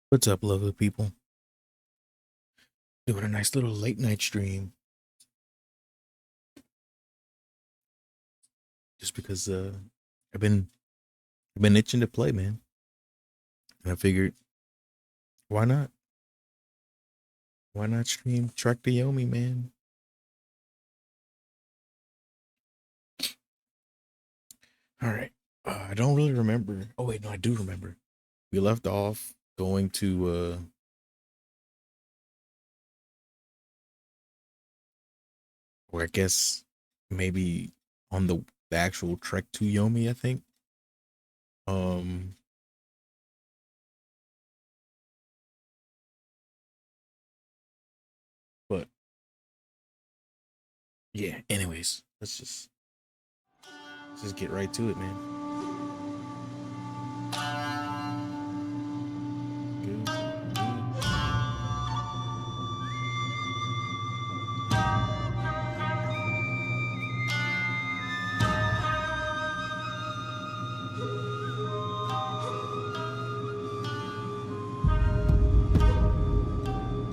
What's up, lovely people? Doing a nice little late night stream just because I've been I've been itching to play, man. And I figured why not? Why not stream Track to Yomi, man? All right. I don't really remember. Oh wait, no, I do remember. We left off going to or I guess maybe on the actual trek to Yomi, I think. Um but yeah, anyways, let's just get right to it, man.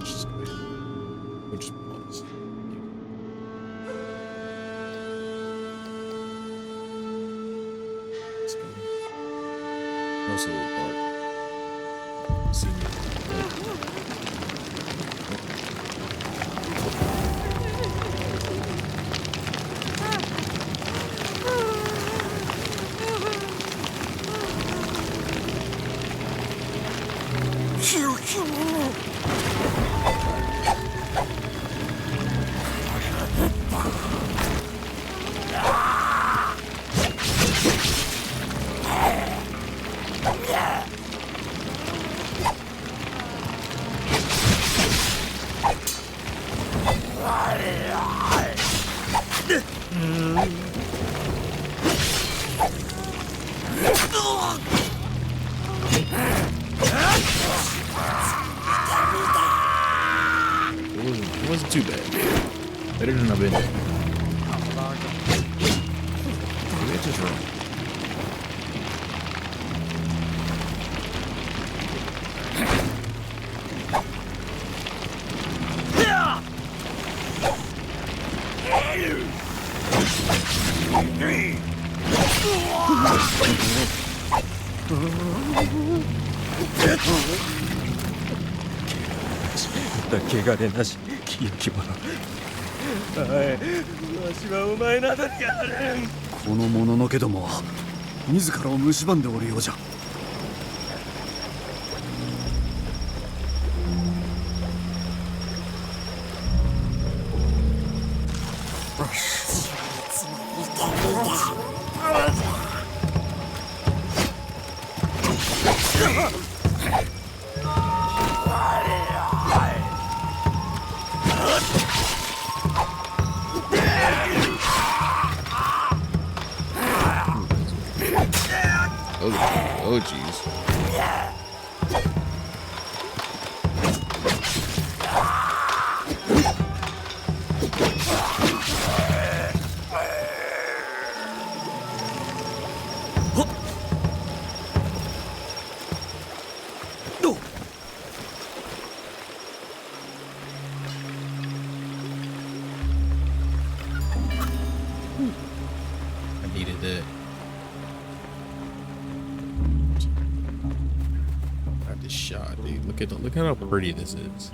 Just go ahead. We'll just pause. Let's go. No solo part. See me. It wasn't too bad. Better than I've been. Maybe it's just wrong. Oh, jeez. I needed that. This shot, dude. Look at how pretty this is.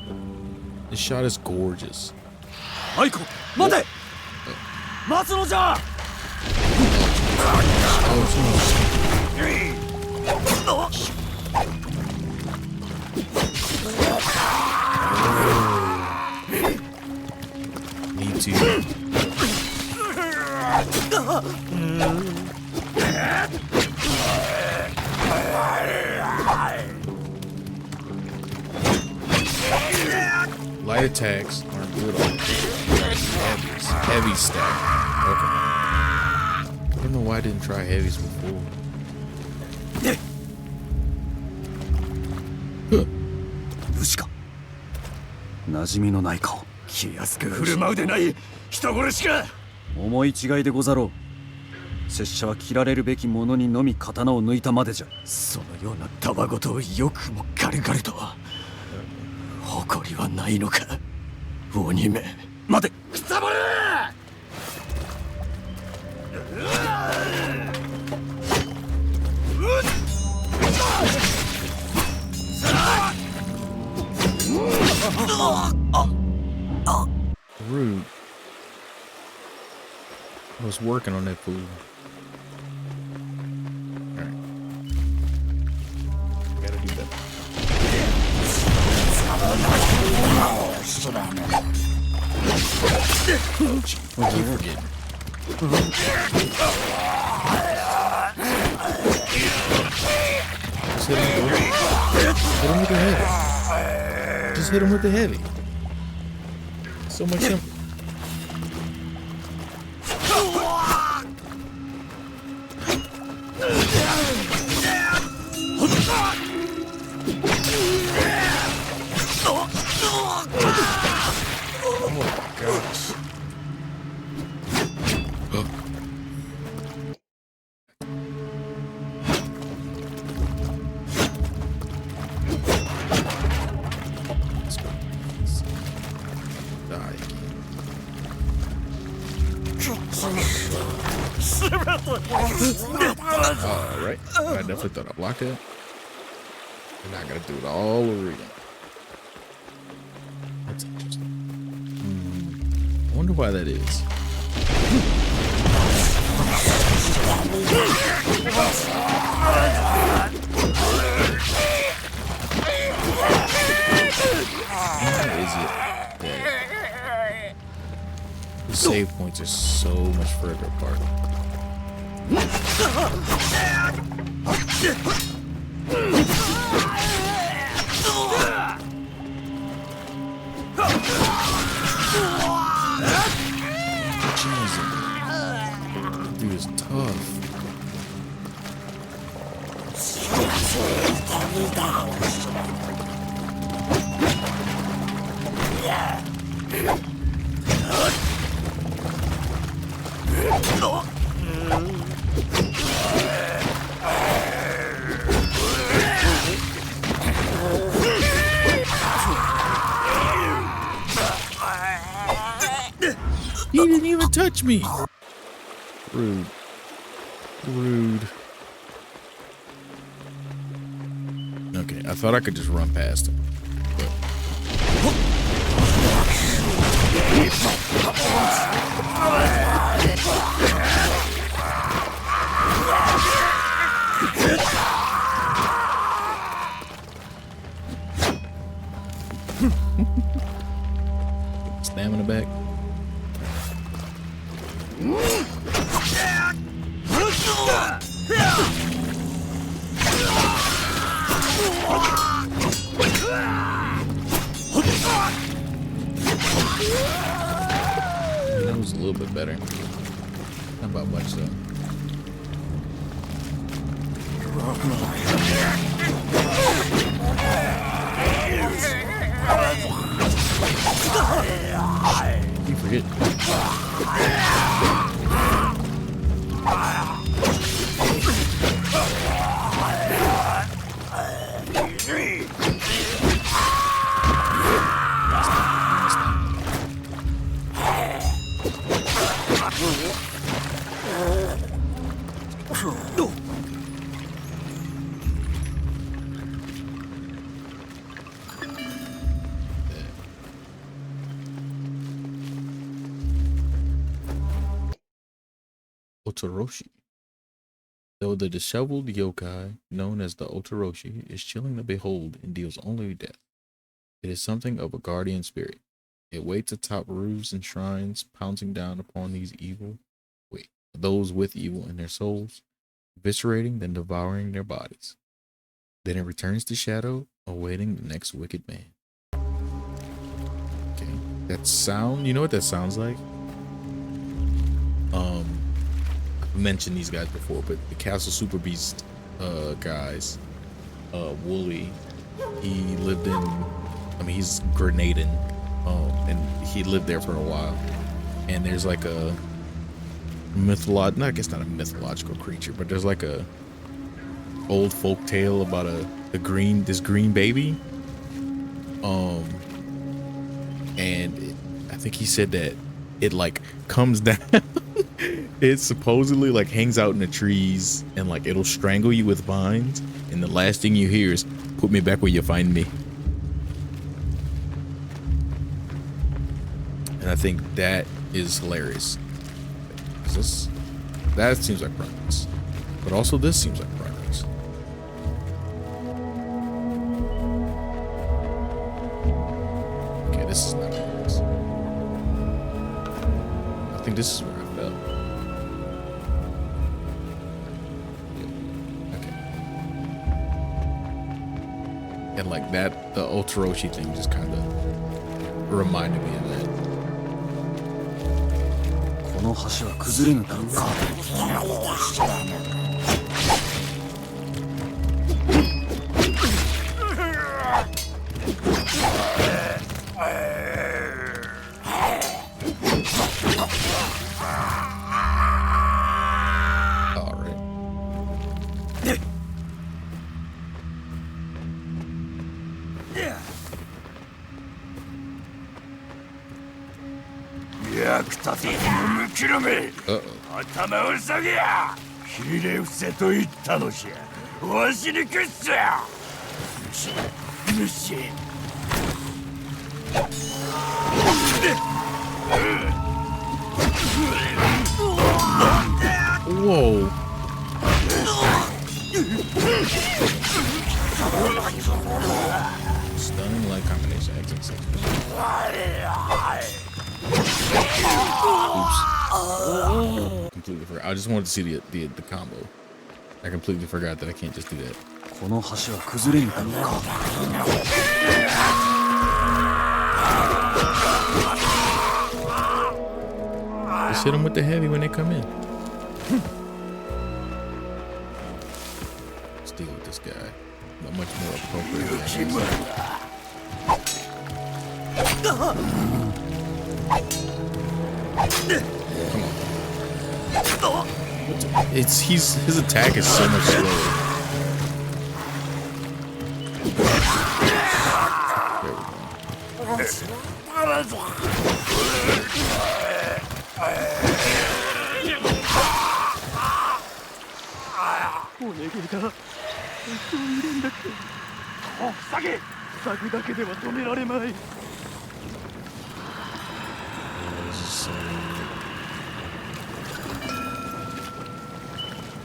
This shot is gorgeous. Aiko, mate! Matsunoじゃ! Need to. Light attacks aren't good on heavies. Heavy stack. Okay. I don't know why I didn't try heavies before. 武士か馴染みのない顔気安く振る舞うでない人殺しか思い違いでござろう拙者は切られるべきものにのみ刀を抜いたまでじゃ。そのようなたわごとをよくも軽々とは。誇りはないのか、鬼め。待て、くたばれ。Rude. I was working on that food. Alright. Gotta do better. I keep forgetting. Just hit him with the heavy. Just hit him with the heavy. So much simple. Oh my gosh. Let's go. Die. Alright. I definitely thought I blocked it. And I gotta do it all over again. That's interesting. I wonder why that is. Why is it that the save points are so much further apart? Jesus. Dude is tough. He didn't even touch me. Rude. Rude. Okay, I thought I could just run past him. But... Stamina back. That was a little bit better. Not about much though. You forget. Otoroshi. Though the disheveled yokai, known as the Otoroshi, is chilling to behold and deals only death, it is something of a guardian spirit. It waits atop roofs and shrines, pouncing down upon those with evil in their souls, eviscerating then devouring their bodies. Then it returns to shadow, awaiting the next wicked man. Okay, that sound, you know what that sounds like? I've mentioned these guys before, but the Castle Super Beast guys, Wooly, he lived in, I mean, he's Grenadian, and he lived there for a while. And there's like No, I guess not a mythological creature, but there's like a old folk tale about this green baby. I think he said that it like comes down. It supposedly like hangs out in the trees and like it'll strangle you with vines, and the last thing you hear is "Put me back where you find me." And I think that is hilarious. That seems like progress, but also this seems like progress. Okay, this is not progress. I think this is where I fell. Yeah. Okay. And like that, the Ultaroshi thing just kind of reminded me of that. この橋は崩れぬだろうか。役立てずの抜きのめ、頭を下げや。ひれ伏せと言ったのじゃ。わしにくっすや。虫。Whoa. Stunning light combination. Exit. Oops. Completely forgot. I just wanted to see the combo. I completely forgot that I can't just do that. この橋は崩れぬだろうか。Just hit them with the heavy when they come in. Let's deal with this guy. Not much more appropriate. Come on. His attack is so much slower.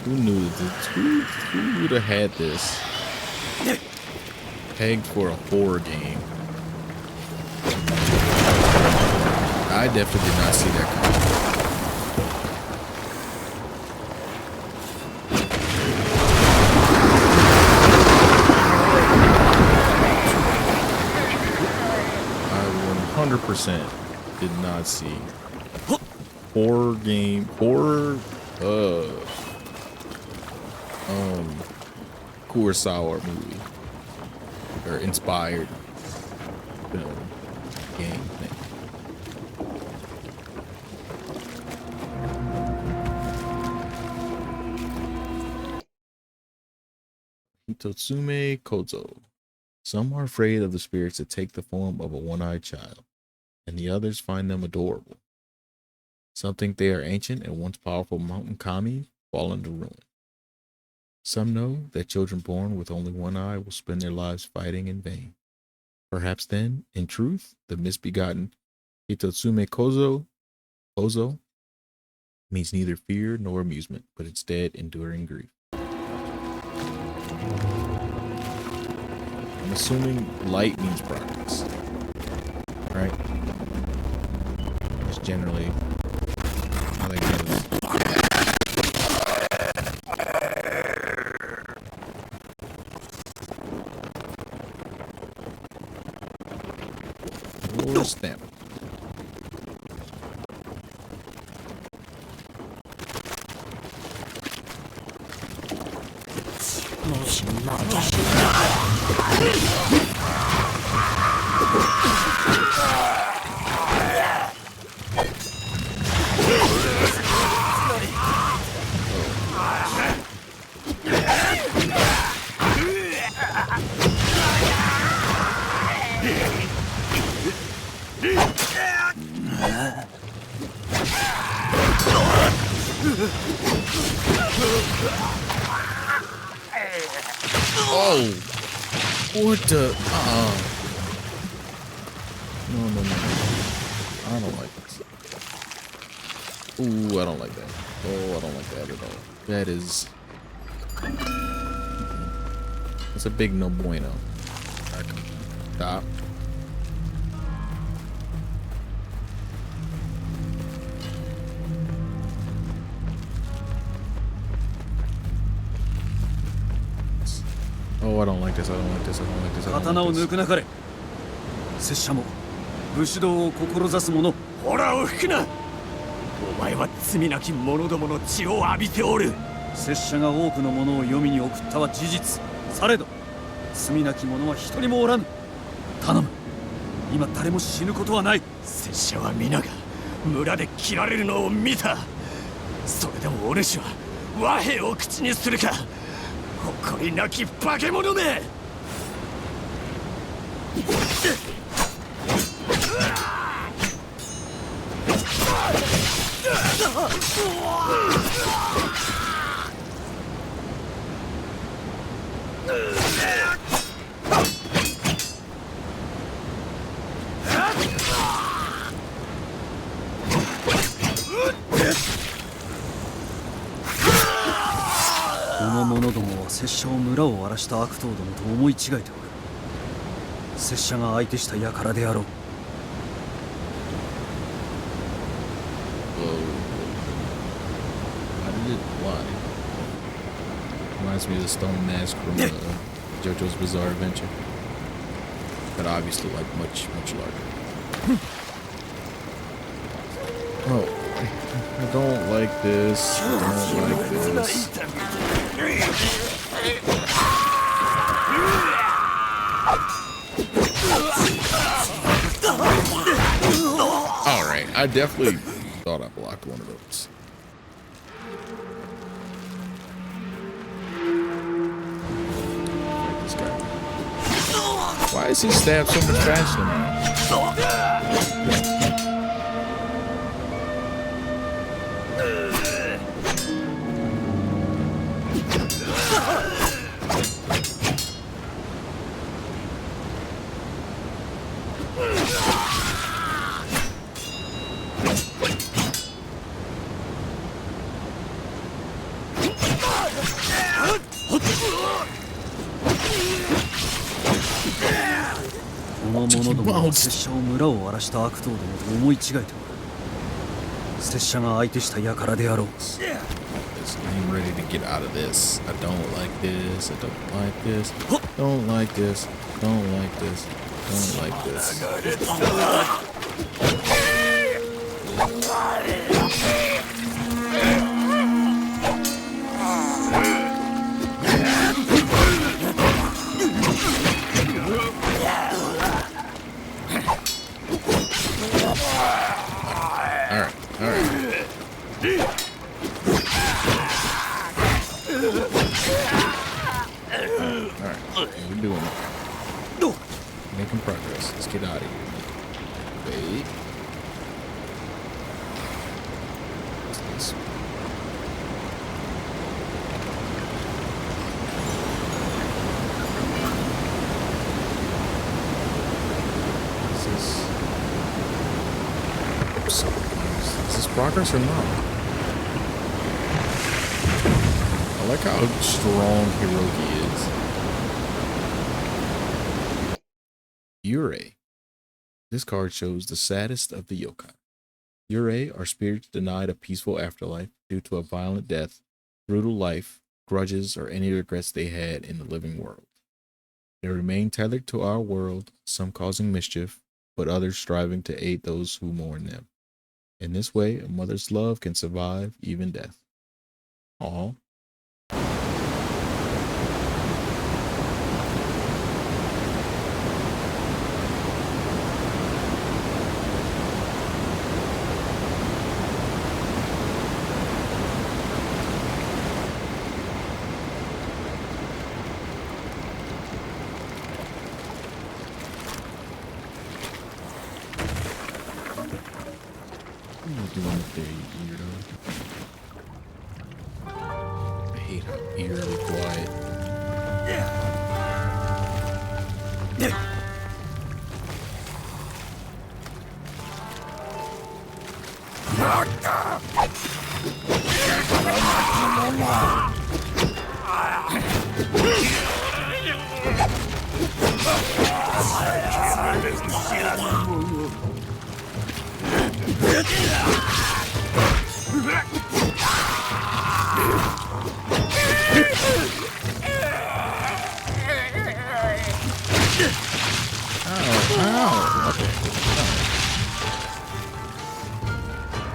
Who knew this? Who would have had this pegged for a horror game? I definitely did not see that coming. I 100% did not see horror Kurosawa movie or inspired film game thing. Hitotsume Kozo. Some are afraid of the spirits that take the form of a one-eyed child, and the others find them adorable. Some think they are ancient and once powerful mountain kami fallen to ruin. Some know that children born with only one eye will spend their lives fighting in vain. Perhaps then, in truth, the misbegotten Hitotsume Kozo means neither fear nor amusement, but instead enduring grief. I'm assuming light means progress, right? That's generally how that goes. Or stamp. Oh, what the? No, no, no. I don't like this. Ooh, I don't like that. Oh, I don't like that at all. That is. That's a big no bueno. Stop. Oh, I don't like this. I don't like this. I don't like this. I don't 刀を like 抜 this. くなかれ。拙者も武士道を志す者、ホラを吹くな。お前は罪なき者どもの血を浴びておる。拙者が多くの者を黄泉に送ったは事実。されど罪なき者は一人もおらぬ。頼む。今誰も死ぬことはない。拙者は皆が村で切られるのを見た。それでもお主は和平を口にするか。誇りなき化け物め。この者どもは拙者を村を荒らした悪党どもと思い違えておる。拙者が相手した輩であろう。How did it fly? Reminds me of the stone mask from JoJo's Bizarre Adventure, but obviously like much larger. Oh, I don't like this. I don't like this. All right, I definitely thought I blocked one of those. Fight this guy. Why is he stabbed so much faster now?拙者を村を荒らした悪党どもと思い違えておる。拙者が相手した輩であろう。I'm ready to get out of this. I don't like this. I don't like this. Don't like this. Don't like this. Don't like this. We're doing it. Making progress. Let's get out of here. Wait. What's this? Is this progress or not? I like how strong Hiroki is. Yurei. This card shows the saddest of the yokai. Yurei are spirits denied a peaceful afterlife due to a violent death, brutal life, grudges, or any regrets they had in the living world. They remain tethered to our world, some causing mischief, but others striving to aid those who mourn them. In this way, a mother's love can survive even death. Aww. What are you doing up there, you weirdo? hate how eerily quiet. Ow! Okay.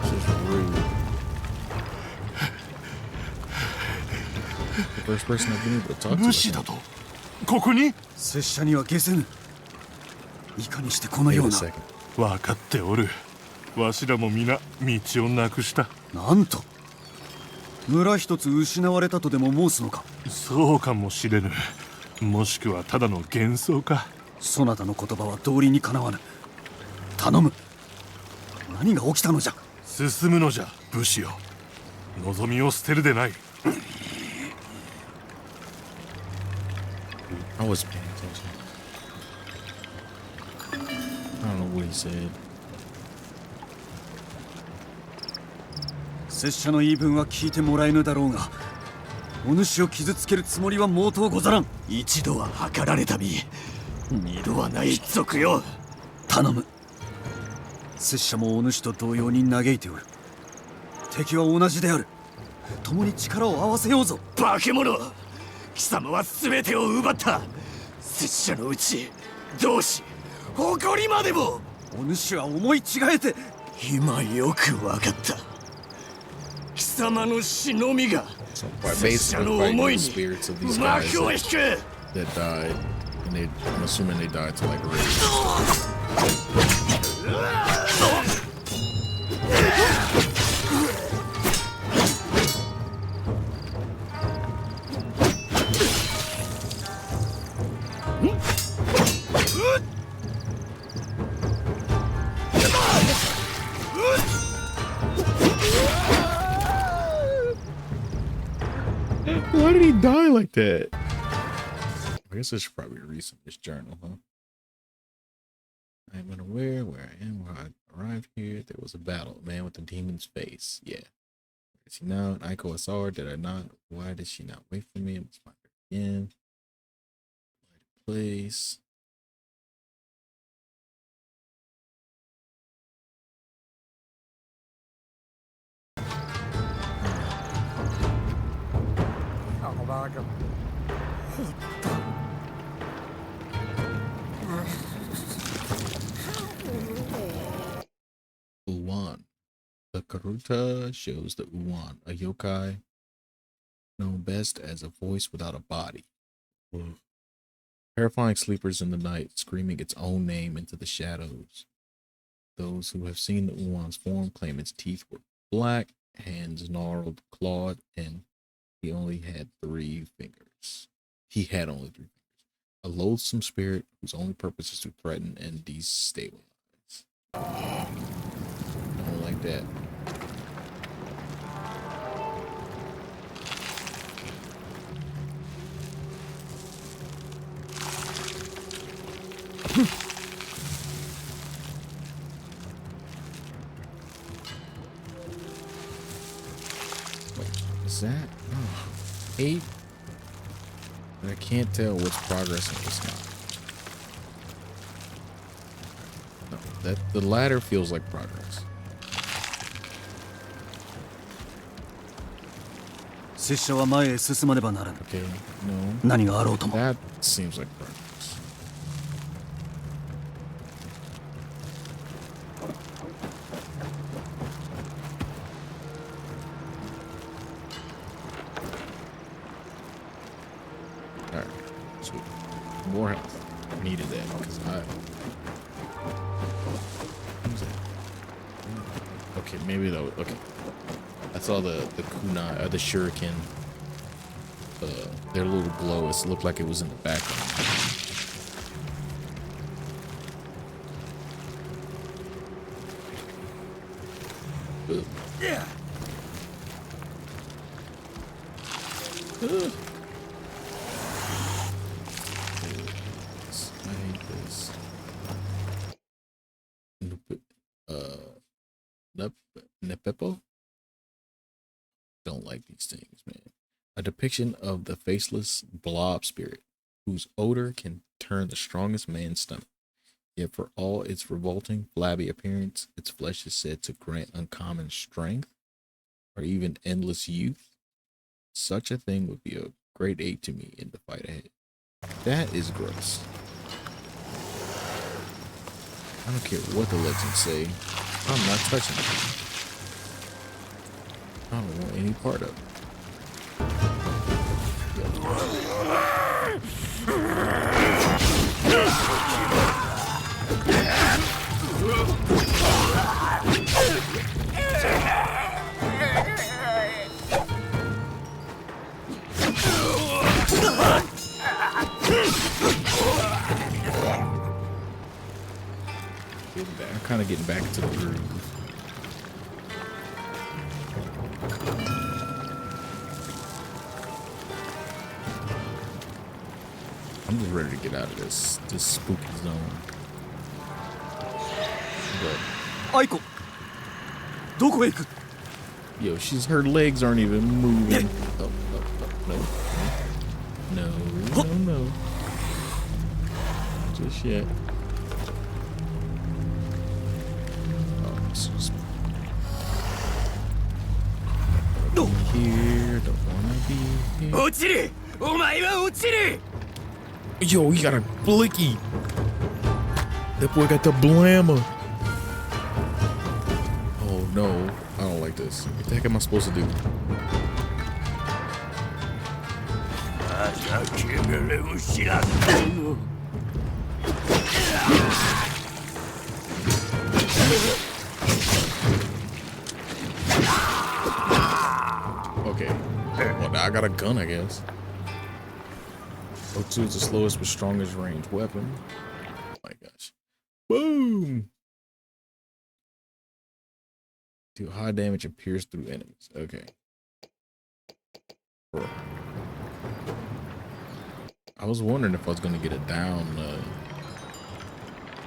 This is rude. The first person I've been able to talk to. 武士だとここに拙者には下せぬ。いかにしてこの Wait よう a な。 second. 分かっておる。わしらも皆道をなくした。なんと村一つ失われたとでも申すのか。そうかもしれぬ。もしくはただの幻想か。そなたの言葉は道理にかなわぬ。頼む。何が起きたのじゃ。進むのじゃ武士よ。望みを捨てるでない。 I was paying attention. I don't know what he said. 拙者の言い分は聞いてもらえぬだろうが、お主を傷つけるつもりは毛頭ござらん。一度は計られた身、二度はない賊よ。頼む。拙者もお主と同様に嘆いておる。敵は同じである。共に力を合わせようぞ。化け物、貴様は全てを奪った。拙者のうち同志、誇りまでも。お主は思い違えて。今よくわかった。貴様の死のみが So basically fighting the spirits of these guys that died, and I'm assuming they died to like rage. Why did he die like that? I guess I should probably read some of this journal, huh? I am unaware where I am, where I arrived here. There was a battle. A man with a demon's face. Yeah. Where is he now? And Aiko Asar, did I not? Why did she not wait for me? I must find her again. Right place. Uwan. The Karuta shows the Uwan, a yokai known best as a voice without a body. Terrifying sleepers in the night, screaming its own name into the shadows. Those who have seen the Uwan's form claim its teeth were black, hands gnarled, clawed, and he only had 3 fingers. He had only 3 fingers. A loathsome spirit whose only purpose is to threaten and destabilize. I don't like that. Wait, is that 8? I can't tell what's progress and what's not. No, that the ladder feels like progress. 拙者は前へ進まねばならぬ。 Okay, no. 何があろうとも。 That seems like progress. Alright, sweet. More health. I needed that because who's that? Okay, maybe though. Okay. I saw the kunai, the shuriken. Their little glow. It looked like it was in the background. Ugh. I hate this. Nepepo? Don't like these things, man. A depiction of the faceless blob spirit, whose odor can turn the strongest man's stomach. Yet for all its revolting, flabby appearance, its flesh is said to grant uncommon strength or even endless youth. Such a thing would be a great aid to me in the fight ahead. That is gross. I don't care what the legends say. I'm not touching it. I don't want any part of it. I'm kind of getting back into the groove. I'm just ready to get out of this spooky zone. Aiko, どこへ行く? Yo, her legs aren't even moving. Oh, no. Just yet. Oh, this is here. Don't wanna be here. 落ちる! お前は落ちる! Yo, he got a blicky. That boy got the blammer. Oh no, I don't like this. What the heck am I supposed to do? Okay. Well, now I got a gun, I guess. O2 is the slowest but strongest range weapon. Oh my gosh. Boom! Do high damage and pierce through enemies. Okay. Bro. I was wondering if I was gonna get a down.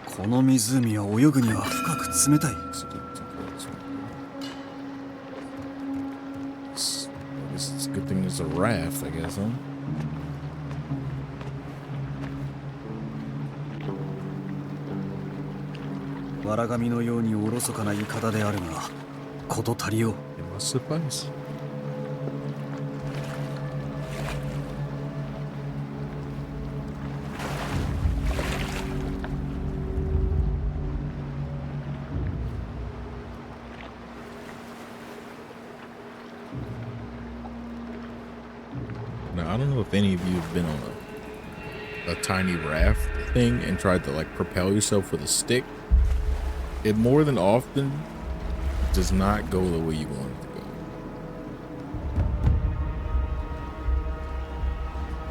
この湖は泳ぐには深く冷たい。It's a good thing it's a raft, I guess, huh? It must suffice. Now, I don't know if any of you have been on a tiny raft thing and tried to like propel yourself with a stick. It more than often does not go the way you want it to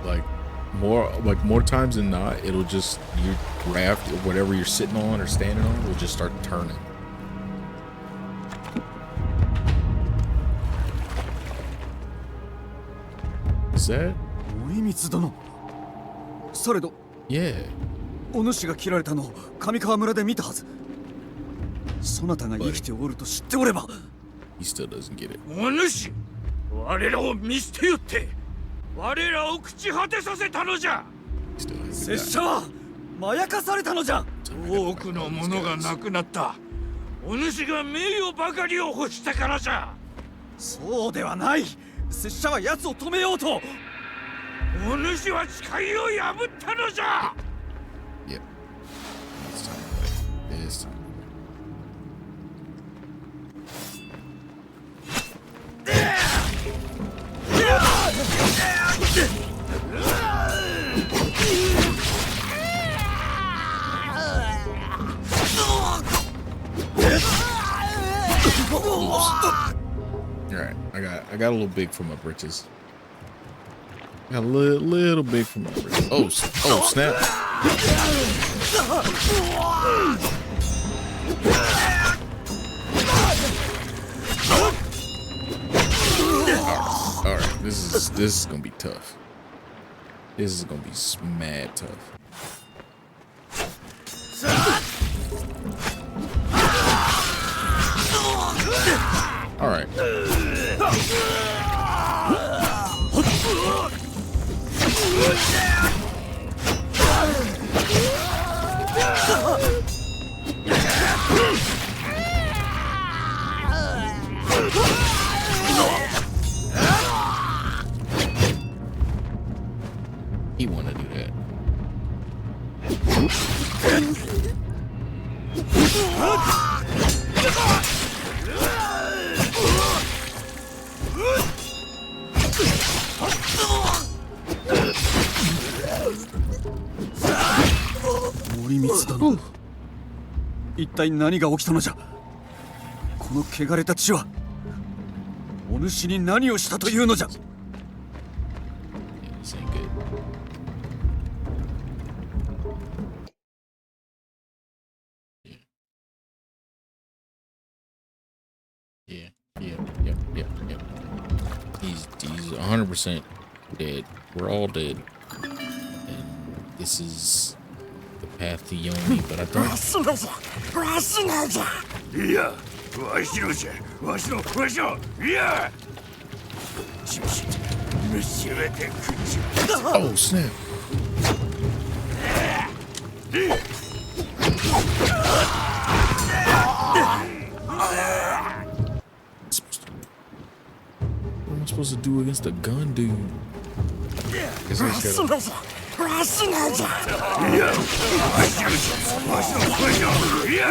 go. Like more times than not, it'll just, your raft or whatever you're sitting on or standing on will just start turning. Is that? Yeah. お主が切られたのを上川村で見たはず。そなたが生きておると知っておれば。He still doesn't get it. お主、我らを見捨てよって、我らを朽ち果てさせたのじゃ。拙者はまやかされたのじゃ。多くの者が亡くなった。お主が名誉ばかりを欲したからじゃ。そうではない。拙者は奴を止めようと。お主は誓いを破ったのじゃ。Yep. It's time to play. It's time. Alright, I got a little big for my britches. Got a little big for my britches. Oh snap. All right, this is gonna be tough. This is gonna be mad tough. All right. He wanna do that.森光殿、一体何が起きたのじゃ。この汚れた血はお主に何をしたというのじゃ。 Yeah, this ain't good. Yeah. Yeah. He's 100% dead. We're all dead. And this is the path to Yomi, but I don't. いや、わしのじゃ、わしの、いや。虫めてくっちゃ。Oh snap! What am I supposed to do against a gun dude? Guess I just gotta- いや、わしのじゃ、いや。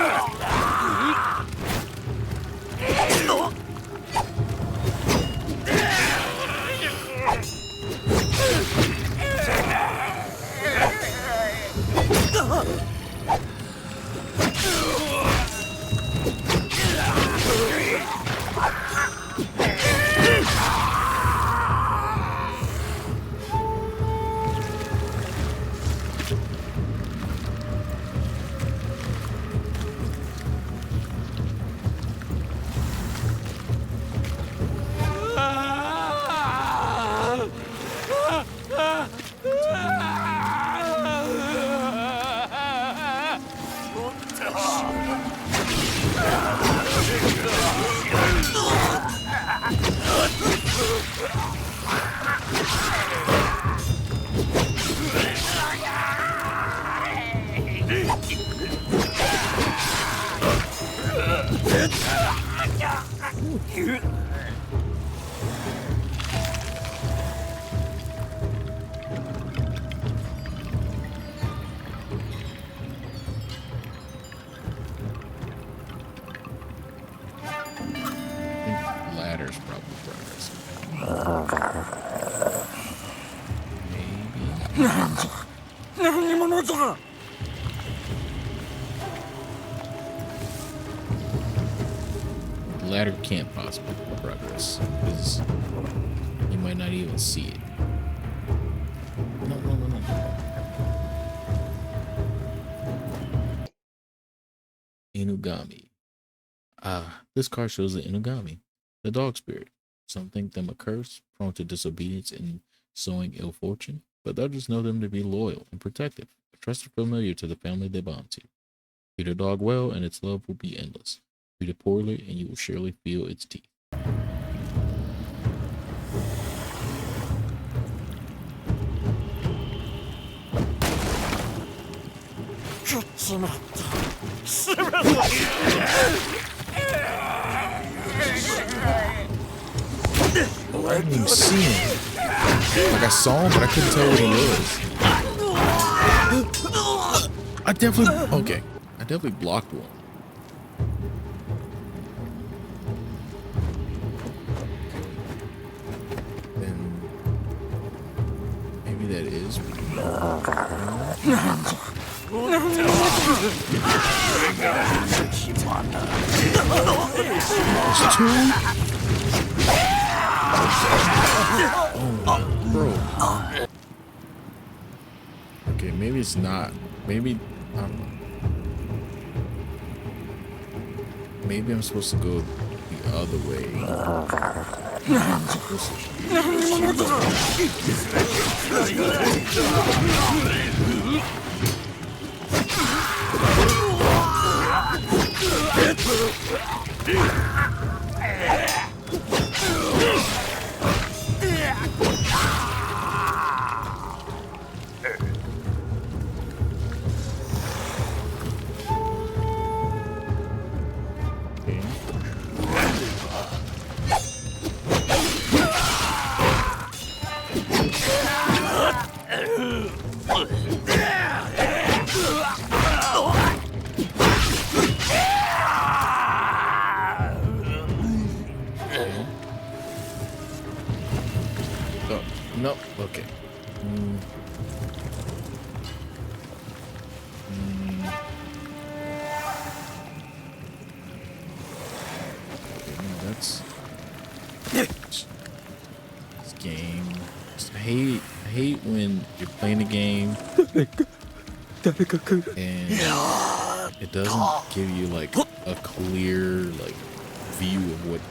Ladder's probably progress. Maybe. The ladder can't possibly progress because you might not even see it. No. Inugami. This card shows the Inugami, the dog spirit. Some think them a curse, prone to disobedience and sowing ill fortune, but others know them to be loyal and protective, a trusted familiar to the family they belong to. Treat a dog well and its love will be endless. Treat it poorly and you will surely feel its teeth. I didn't even see him. Like I saw him, but I couldn't tell what he was. I definitely blocked one. Then maybe that is. There's two. Oh, bro. Okay, maybe it's not. Maybe I don't know. Maybe I'm supposed to go the other way. Oh, no. Okay. That's this game. I hate when you're playing a game and it doesn't give you like a clear like view of what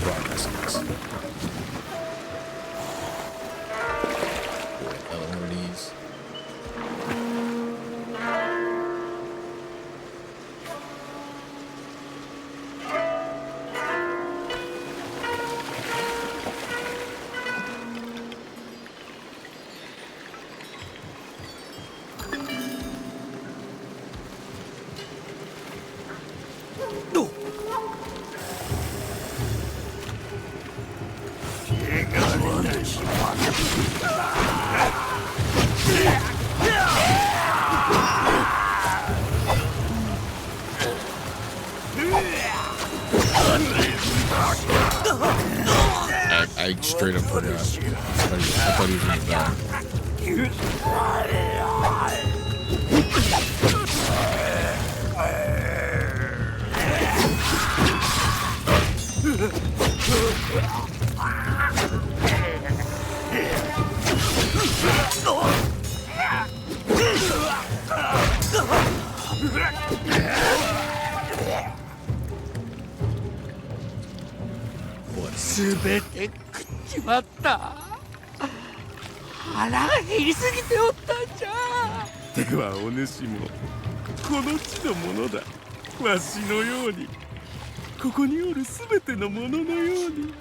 progress is. Another one of these. I straight up forgot. I thought he was gonna die. What? すべて食っちまった。腹が減りすぎておったんじゃ。ではお主もこの地のものだ。わしのようにここにおるすべてのもののように。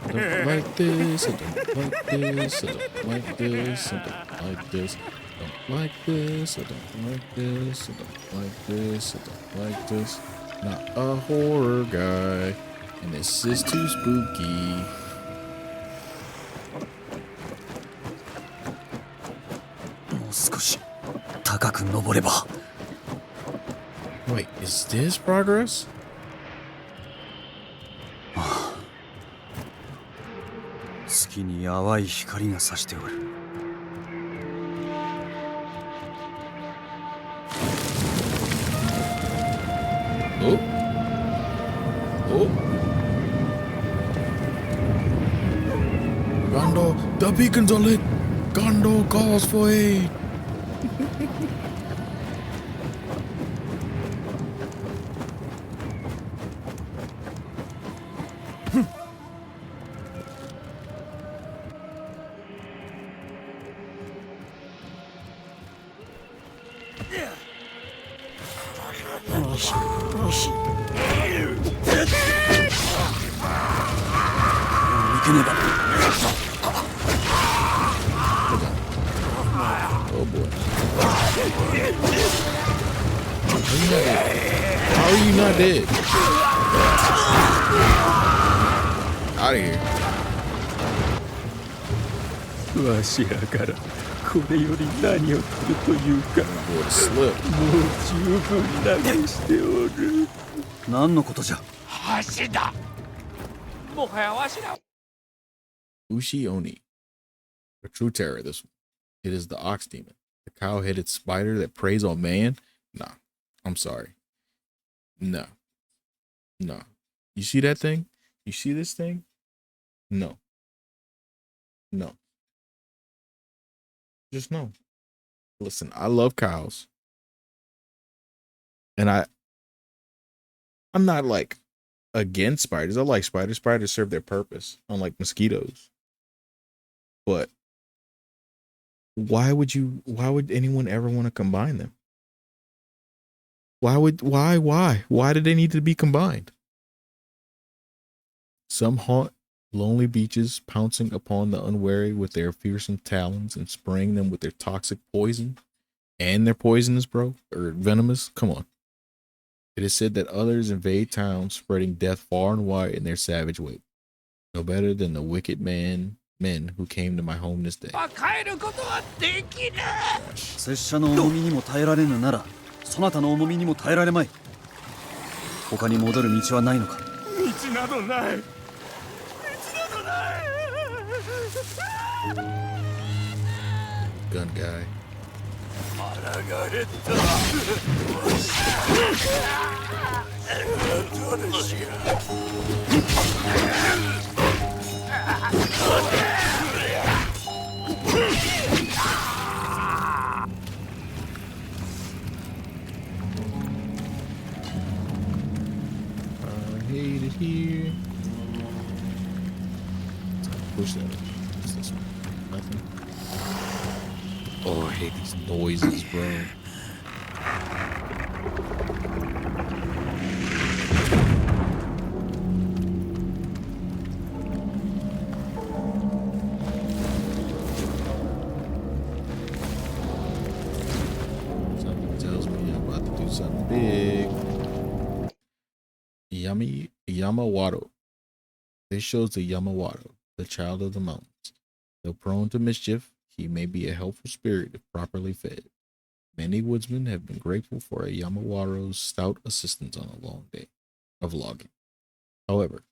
Don't like this, I don't like this, I don't like this, I don't like this, don't like this, I don't like this, I don't like this, I don't like this. Not a horror guy, and this is too spooky. Wait, is this progress? Oh. Oh. Gondo, the beacons are lit. Gondo calls for aid. Oh boy. How are you not dead? Out of here. わしらからこれより何を取るというか。 Boy, slip. もう十分嘆しておる。何のことじゃ。橋だ。もはやわしら。Ushi Oni. A true terror, this one. It is the ox demon. The cow-headed spider that preys on man? Nah. I'm sorry. No. No. You see that thing? You see this thing? No. No. Just no. Listen, I love cows. And I'm not like against spiders. I like spiders. Spiders serve their purpose, unlike mosquitoes. But why would anyone ever want to combine them? Why did they need to be combined? Some haunt lonely beaches, pouncing upon the unwary with their fearsome talons and spraying them with their toxic poison. And they're poisonous, bro, or venomous. Come on. It is said that others invade towns, spreading death far and wide in their savage wake. No better than the wicked men who came to my home this day. 変えることはできない。拙者の重みにも耐えられぬなら、そなたの重みにも耐えられまい。他に戻る道はないのか。道などない。道などない。Gun guy. 腹が減った。どうでしょHate it here. Push that up. What's this one? Nothing. Oh, I hate these noises, bro. Something tells me I'm about to do something big. Yamawato. This shows the Yamawato, the child of the mountains. Though prone to mischief, he may be a helpful spirit if properly fed. Many woodsmen have been grateful for a Yamawato's stout assistance on a long day of logging. However,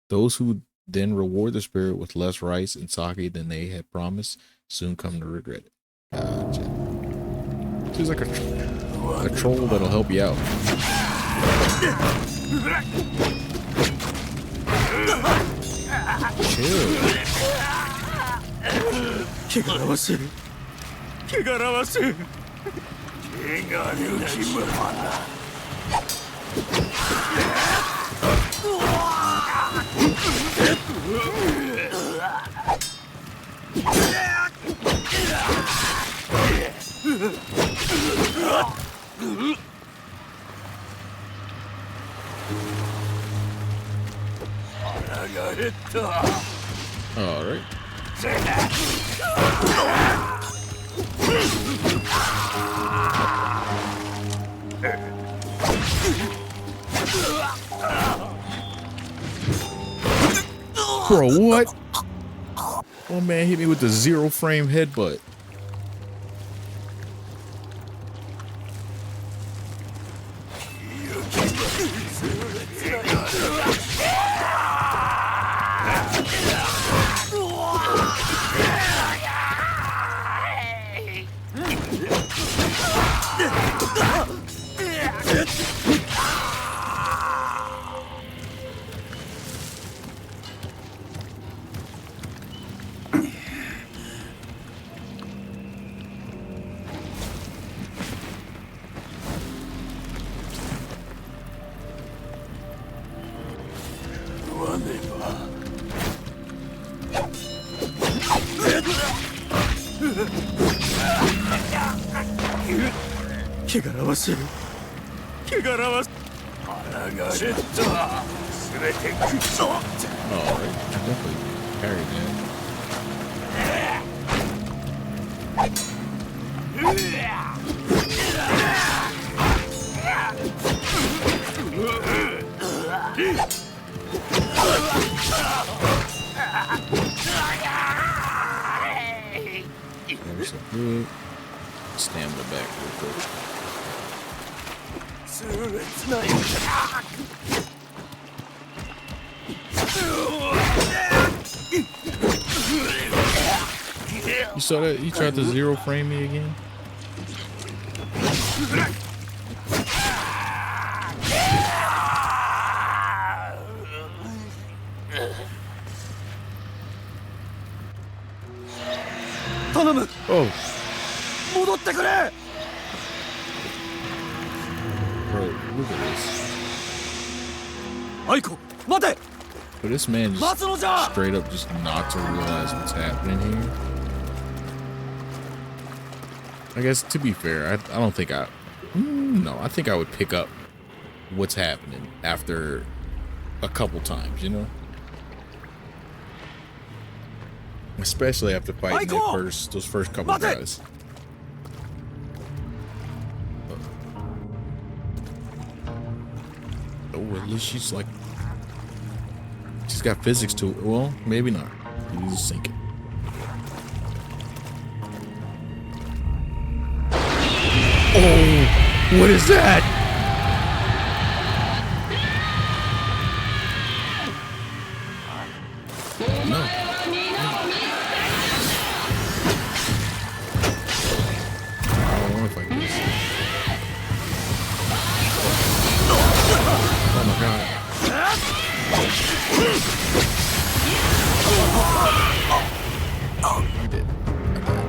those who then reward the spirit with less rice and sake than they had promised soon come to regret it. Gotcha. Seems like a troll that'll help you out. Chill. 汚らわしい。汚らわしい。汚れる気分腹が減った。All right. Bro, what? Oh man, hit me with the 0 frame headbutt. Alright, definitely carry that. There's some good stamina back real quick. You saw that? You tried to 0 frame me again? Oh. Bro, look at this. アイコ待て But this man 待 just つのじゃ straight up just not to realize what's happening here. I guess to be fair, I don't think no, I think I would pick up what's happening after a couple times, you know? Especially after fighting those first couple guys. Oh, at least she's like, she's got physics to it. Well, maybe not. He's just sinking. Oh, what is that? No. I don't want to fight this. Oh my god. I did. I died.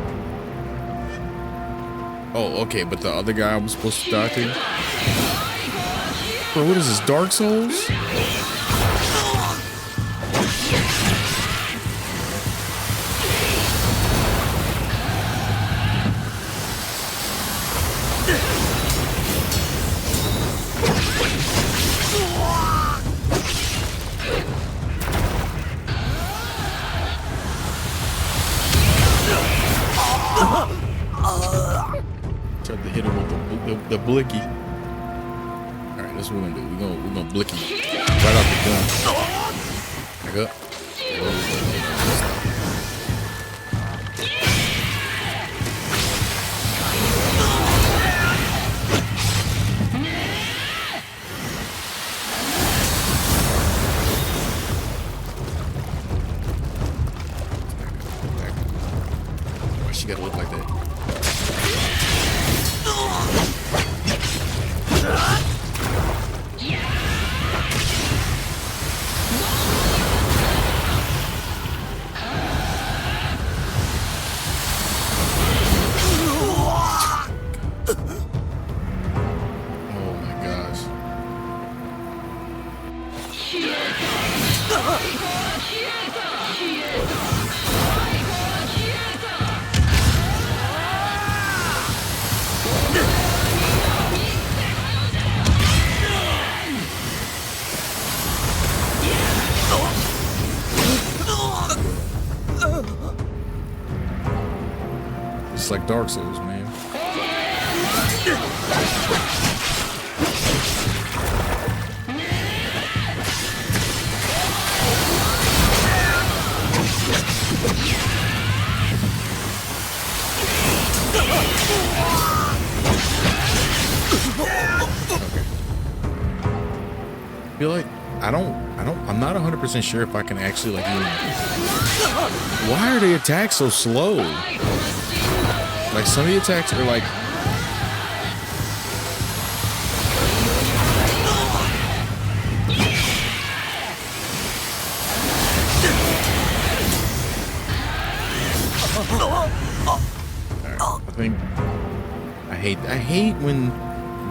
Oh, okay, but the other guy was supposed to die to? Bro, what is this, Dark Souls? Tried to hit him with the blicky. Alright, that's what we're gonna do. We're gonna blicky right off the gun. Back up. Why she gotta look like that? Oh my gosh. It's like Dark Souls, man. I feel like I'm not 100% sure if I can actually like even, why are the attacks so slow? Like some of the attacks are like I hate when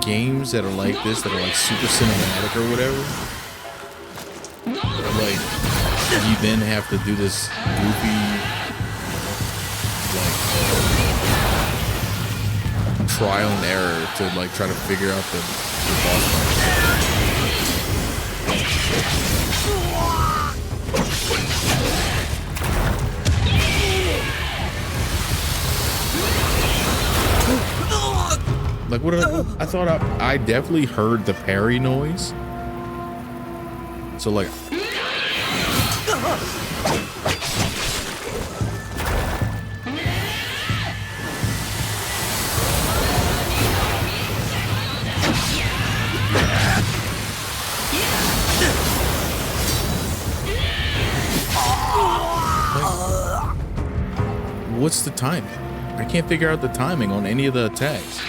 games that are like this, that are like super cinematic or whatever, like you then have to do this goofy like trial and error to like try to figure out the boss fight. Like what I thought I definitely heard the parry noise. So like what's the timing? I can't figure out the timing on any of the attacks.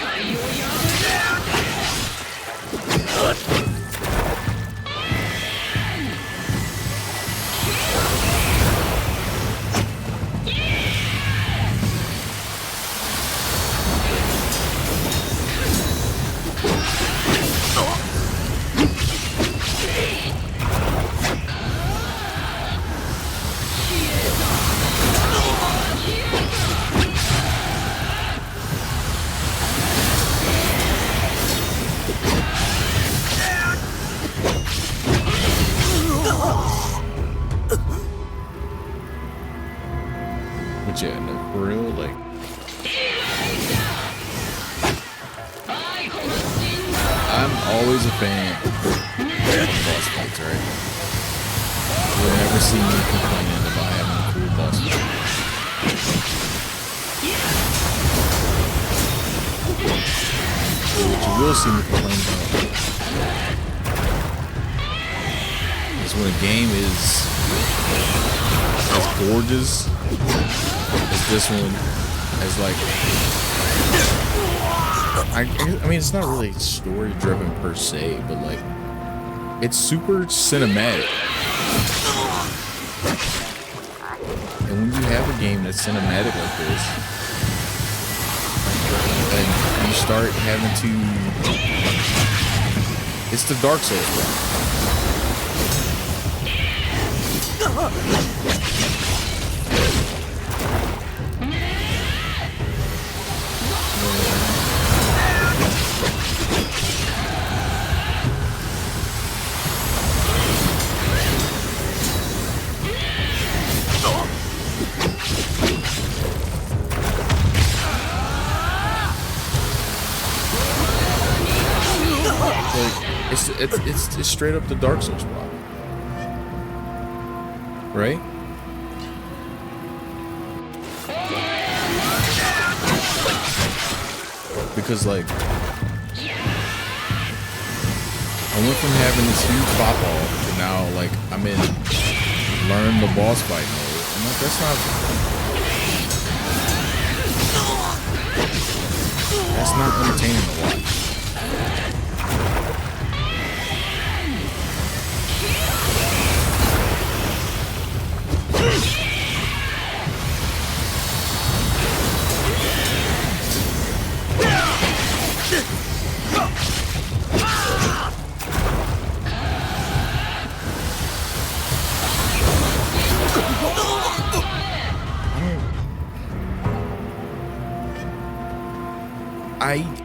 Yeah, no, for real, like. I'm always a fan of boss fights, right? You'll never see me complaining about having a cool boss fight. What you will see me complain about is when a game is as gorgeous as this one, as like I mean, it's not really story driven per se, but like it's super cinematic. And when you have a game that's cinematic like this, and you start having to, it's the Dark Souls it's straight up the Dark Souls problem, right? Because like I went from having this huge pop off to now like I'm in learn the boss fight mode. I'm like, that's not entertaining to watch.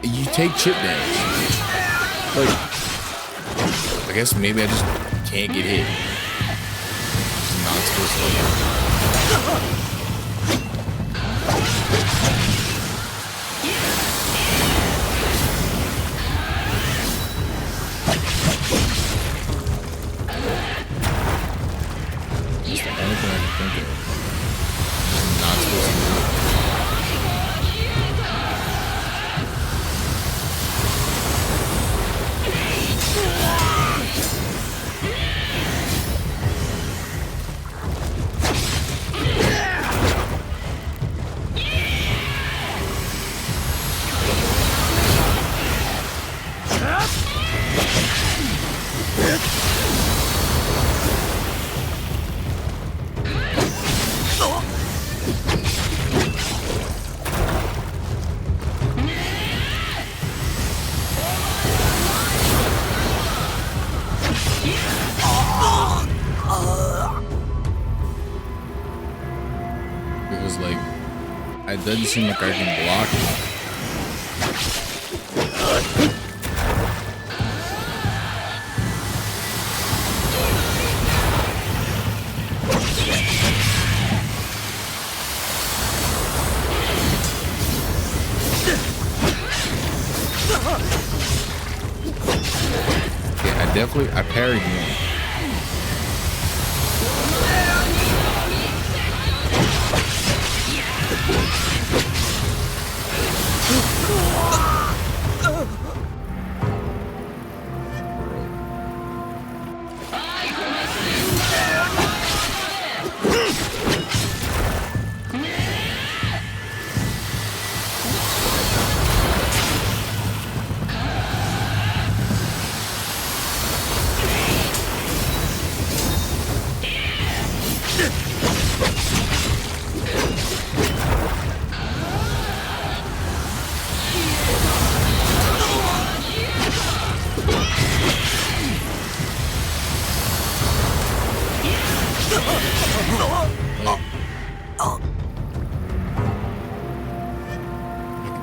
You take chip damage. Like, I guess maybe I just can't get hit. It's not supposed to hit. It's the only thing I can think of. It's not supposed to hit. It was like, it doesn't seem like I can block it. Yeah, I parried him.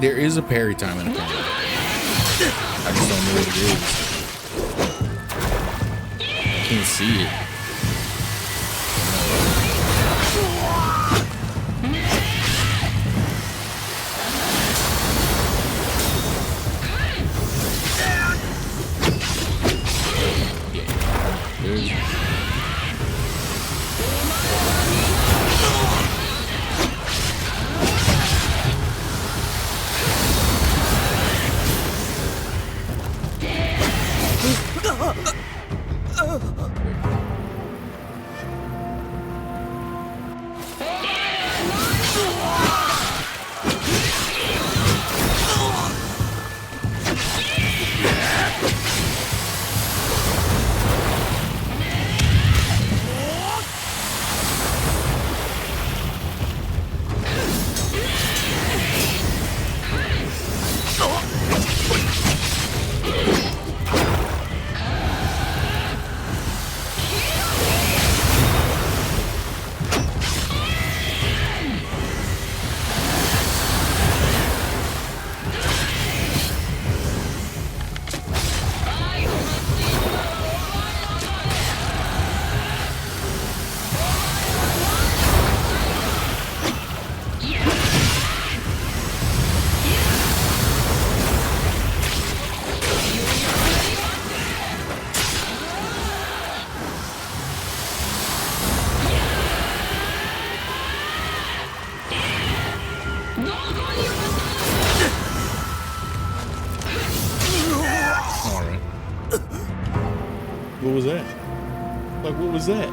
There is a parry time in the combo. I just don't know what it is. I can't see it. what was that? Like, what was that?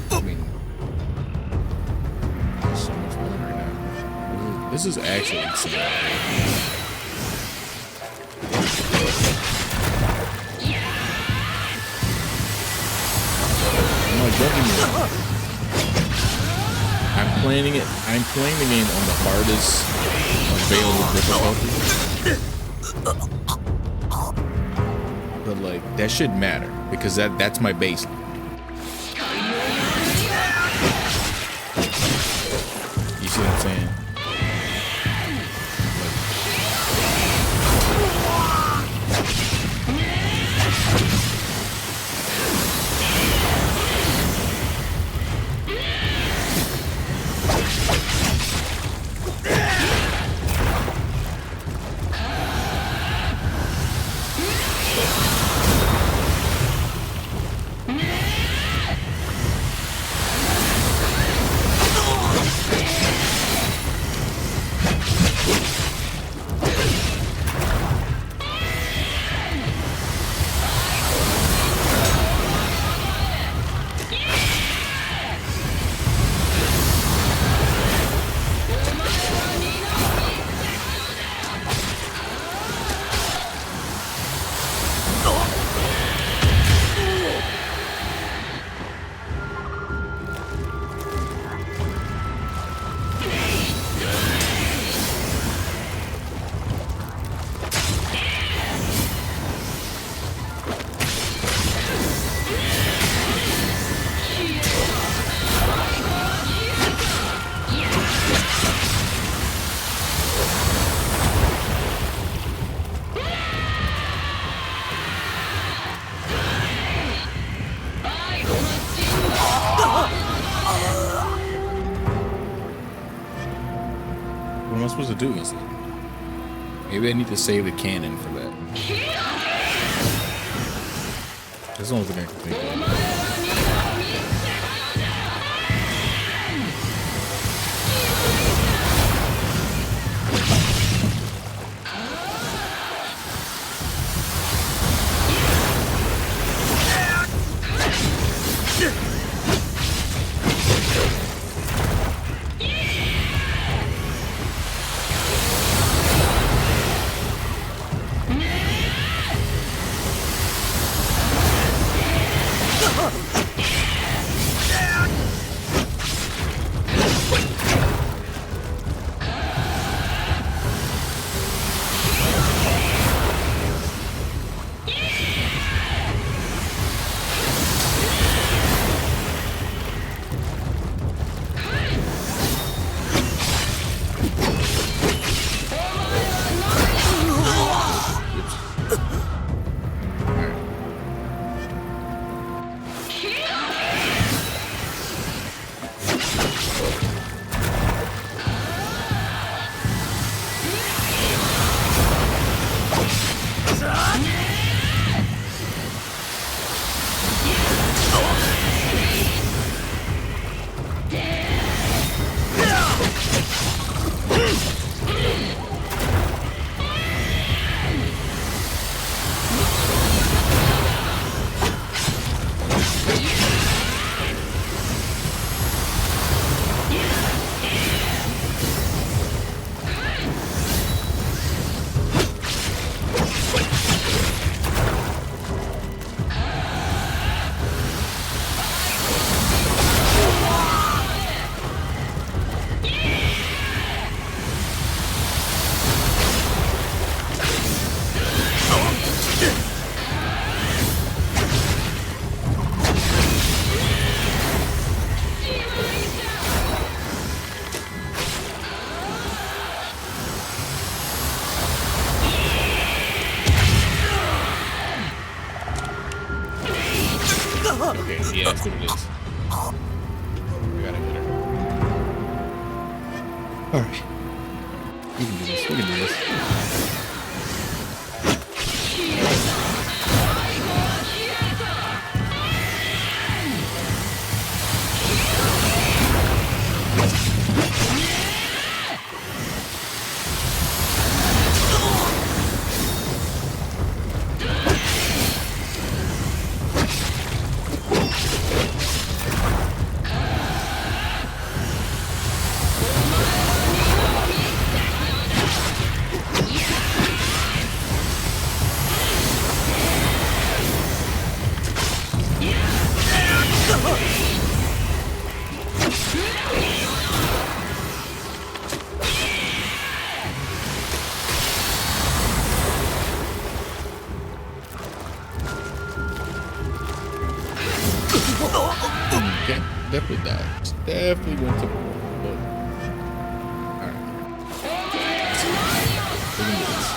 I mean, there's so much fun right now. This is actually insane. I'm like, don't get me wrong. I'm playing the game on the hardest available difficulty. But like, that should matter because that's my baseline. You see what I'm saying? What am I supposed to do against it? Maybe I need to save the cannon for that. That's the only thing I can think of. Okay, yeah, that's what it is. We gotta hit her. Alright. We can do this. We can do this. definitely died. Definitely went to the wall. But all right, we can do this.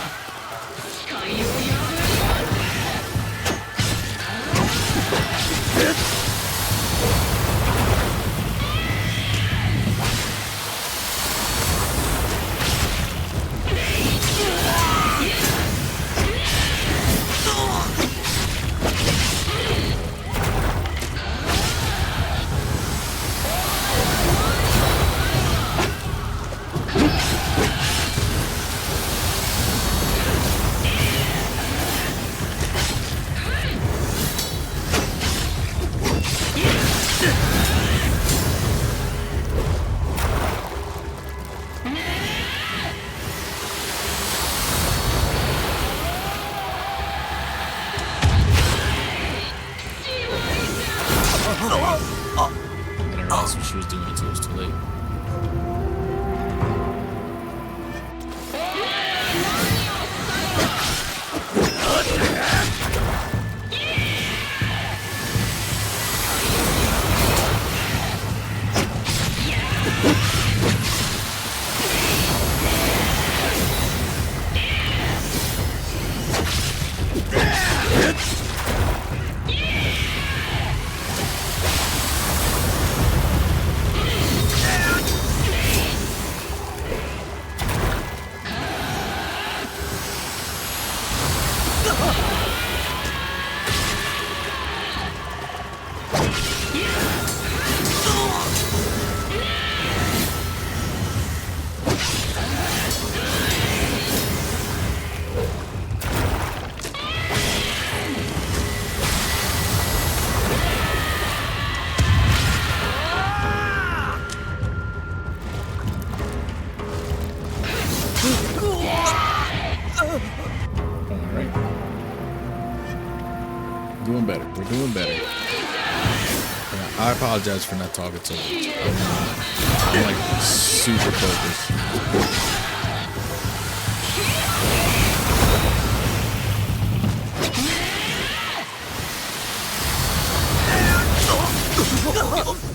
I didn't realize what she was doing until it was too late. Alright. Doing better. We're doing better. I apologize for not talking so much. I'm like super focused.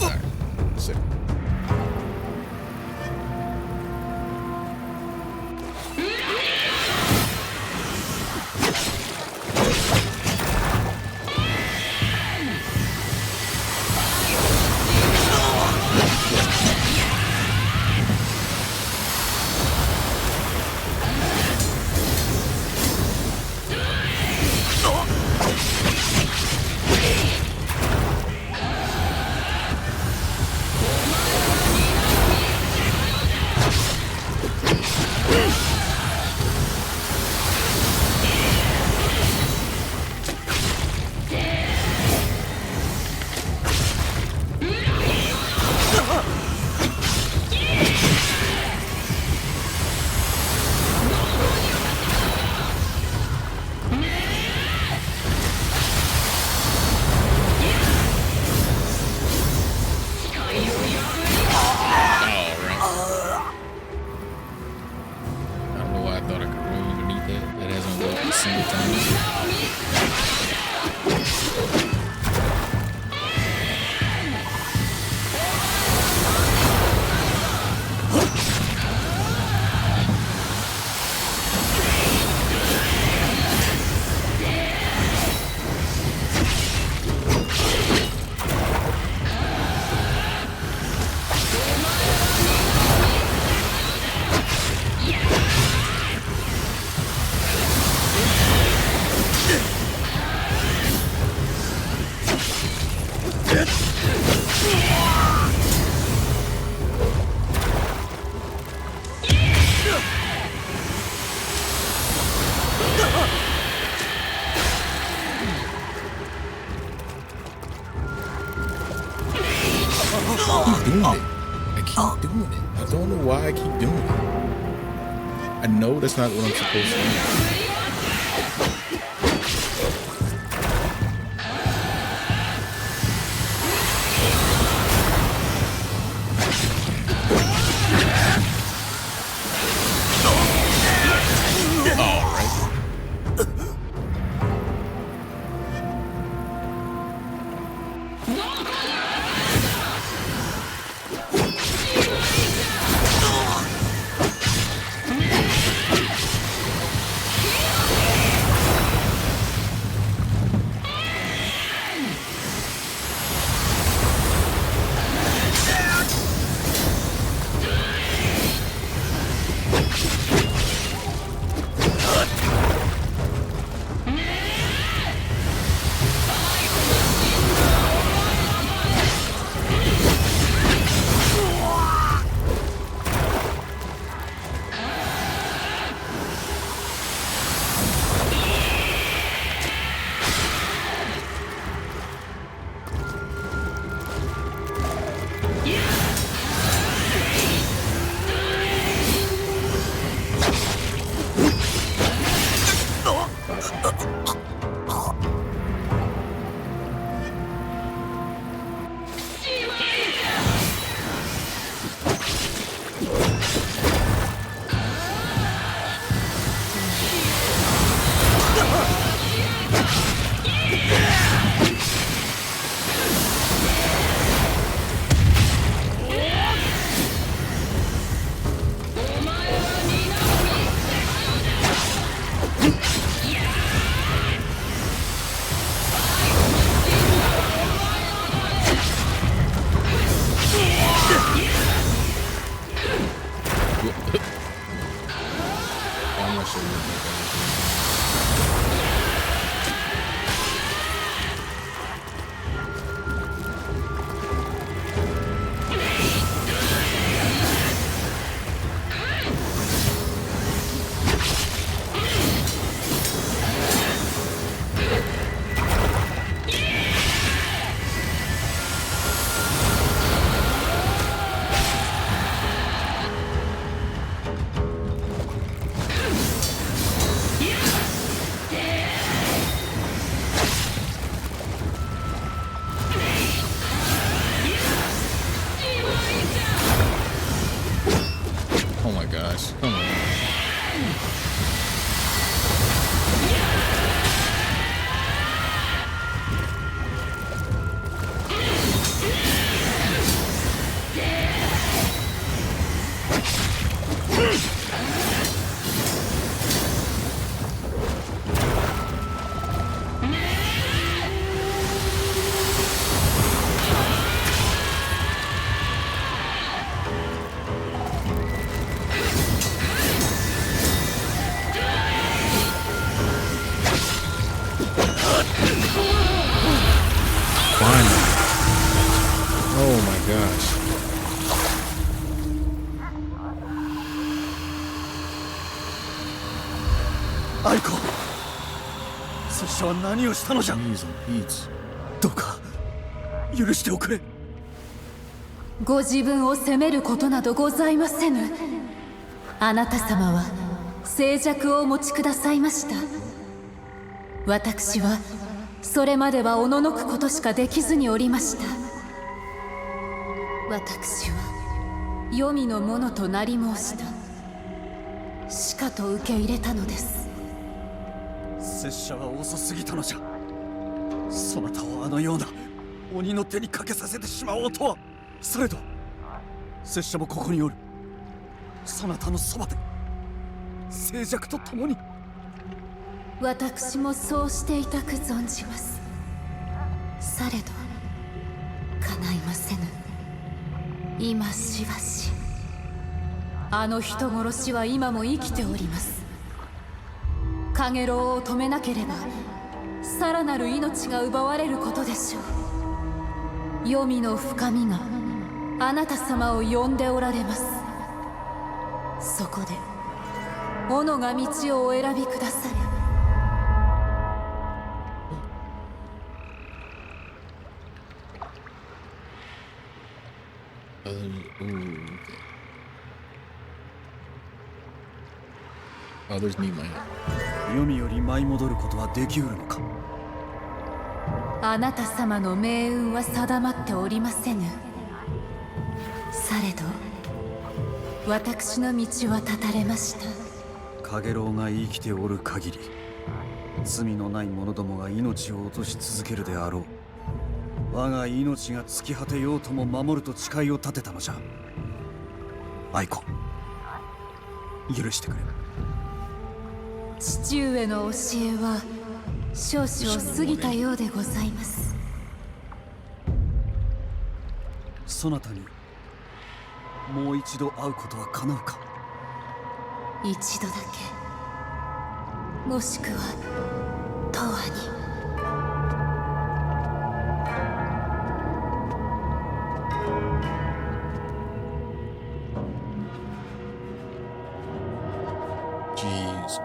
Alright. Sick. Doing it. I keep doing it. I don't know why I keep doing it. I know that's not what I'm supposed to do. Finally. Oh my gosh. アイコ、拙者は何をしたのじゃ。 Jeez and Pete's. どうか許しておくれ。ご自分を責めることなどございませぬ。あなた様は静寂をお持ちくださいました。私はそれまではおののくことしかできずにおりました。私は黄泉のものとなり申した。しかと受け入れたのです。拙者は遅すぎたのじゃ。そなたをあのような鬼の手にかけさせてしまおうとは。されど拙者もここにおる。そなたのそばで静寂と共に。私もそうしていたく存じます。されど叶いませぬ。今しばしあの人殺しは今も生きております。カゲロウを止めなければさらなる命が奪われることでしょう。黄泉の深みがあなた様を呼んでおられます。そこで斧が道をお選びくだされ。Ooh, okay. Others need my help. 黄泉より舞い戻ることはできうるのか。あなた様の命運は定まっておりませぬ。されど私の道は断たれました。カゲロウが生きておる限り罪のない者どもが命を落とし続けるであろう。我が命が尽き果てようとも守ると誓いを立てたのじゃ。アイコ、許してくれ。父上の教えは少々過ぎたようでございます。そなたにもう一度会うことは叶うか。一度だけ、もしくは永遠に。Jeez.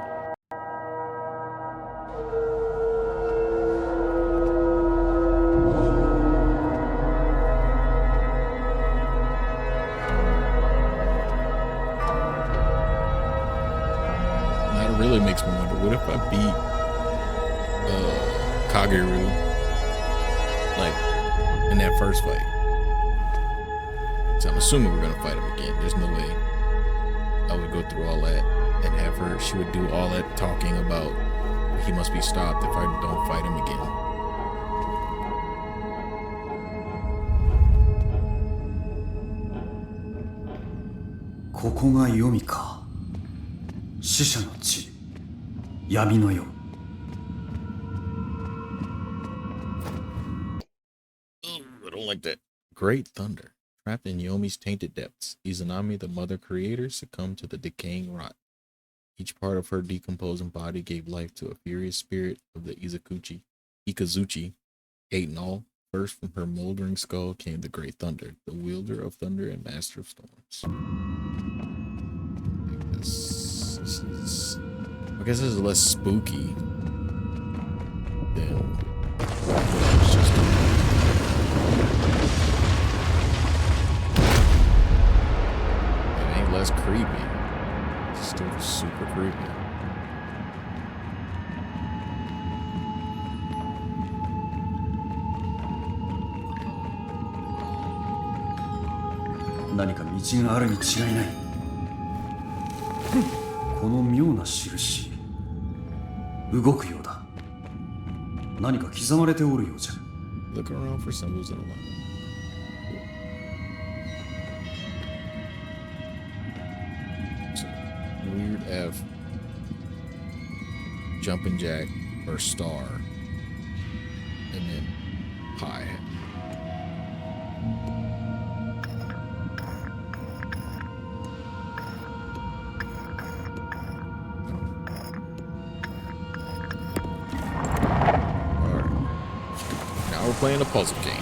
That really makes me wonder, what if I beat Kageru like in that first fight? So I'm assuming we're gonna fight him again. There's no way I would go through all that and have her, she would do all that talking about he must be stopped if I don't fight him again. ここが黄泉か。死者の地、闇の世。I don't like that. Great thunder. Trapped in Yomi's tainted depths, Izanami, the mother creator, succumbed to the decaying rot. Each part of her decomposing body gave life to a furious spirit of the Ikazuchi. Eight in all. First from her moldering skull came the great thunder, the wielder of thunder and master of storms. This is, I guess this is less spooky than what I was just doing. It ain't less creepy. It's still super creepy.何か道があるに違いない。この妙な印、動くようだ。何か刻まれておるようじゃ。Look around for symbols in a lot. So, weird F, jumping jack or star, and then pi. playing a puzzle game.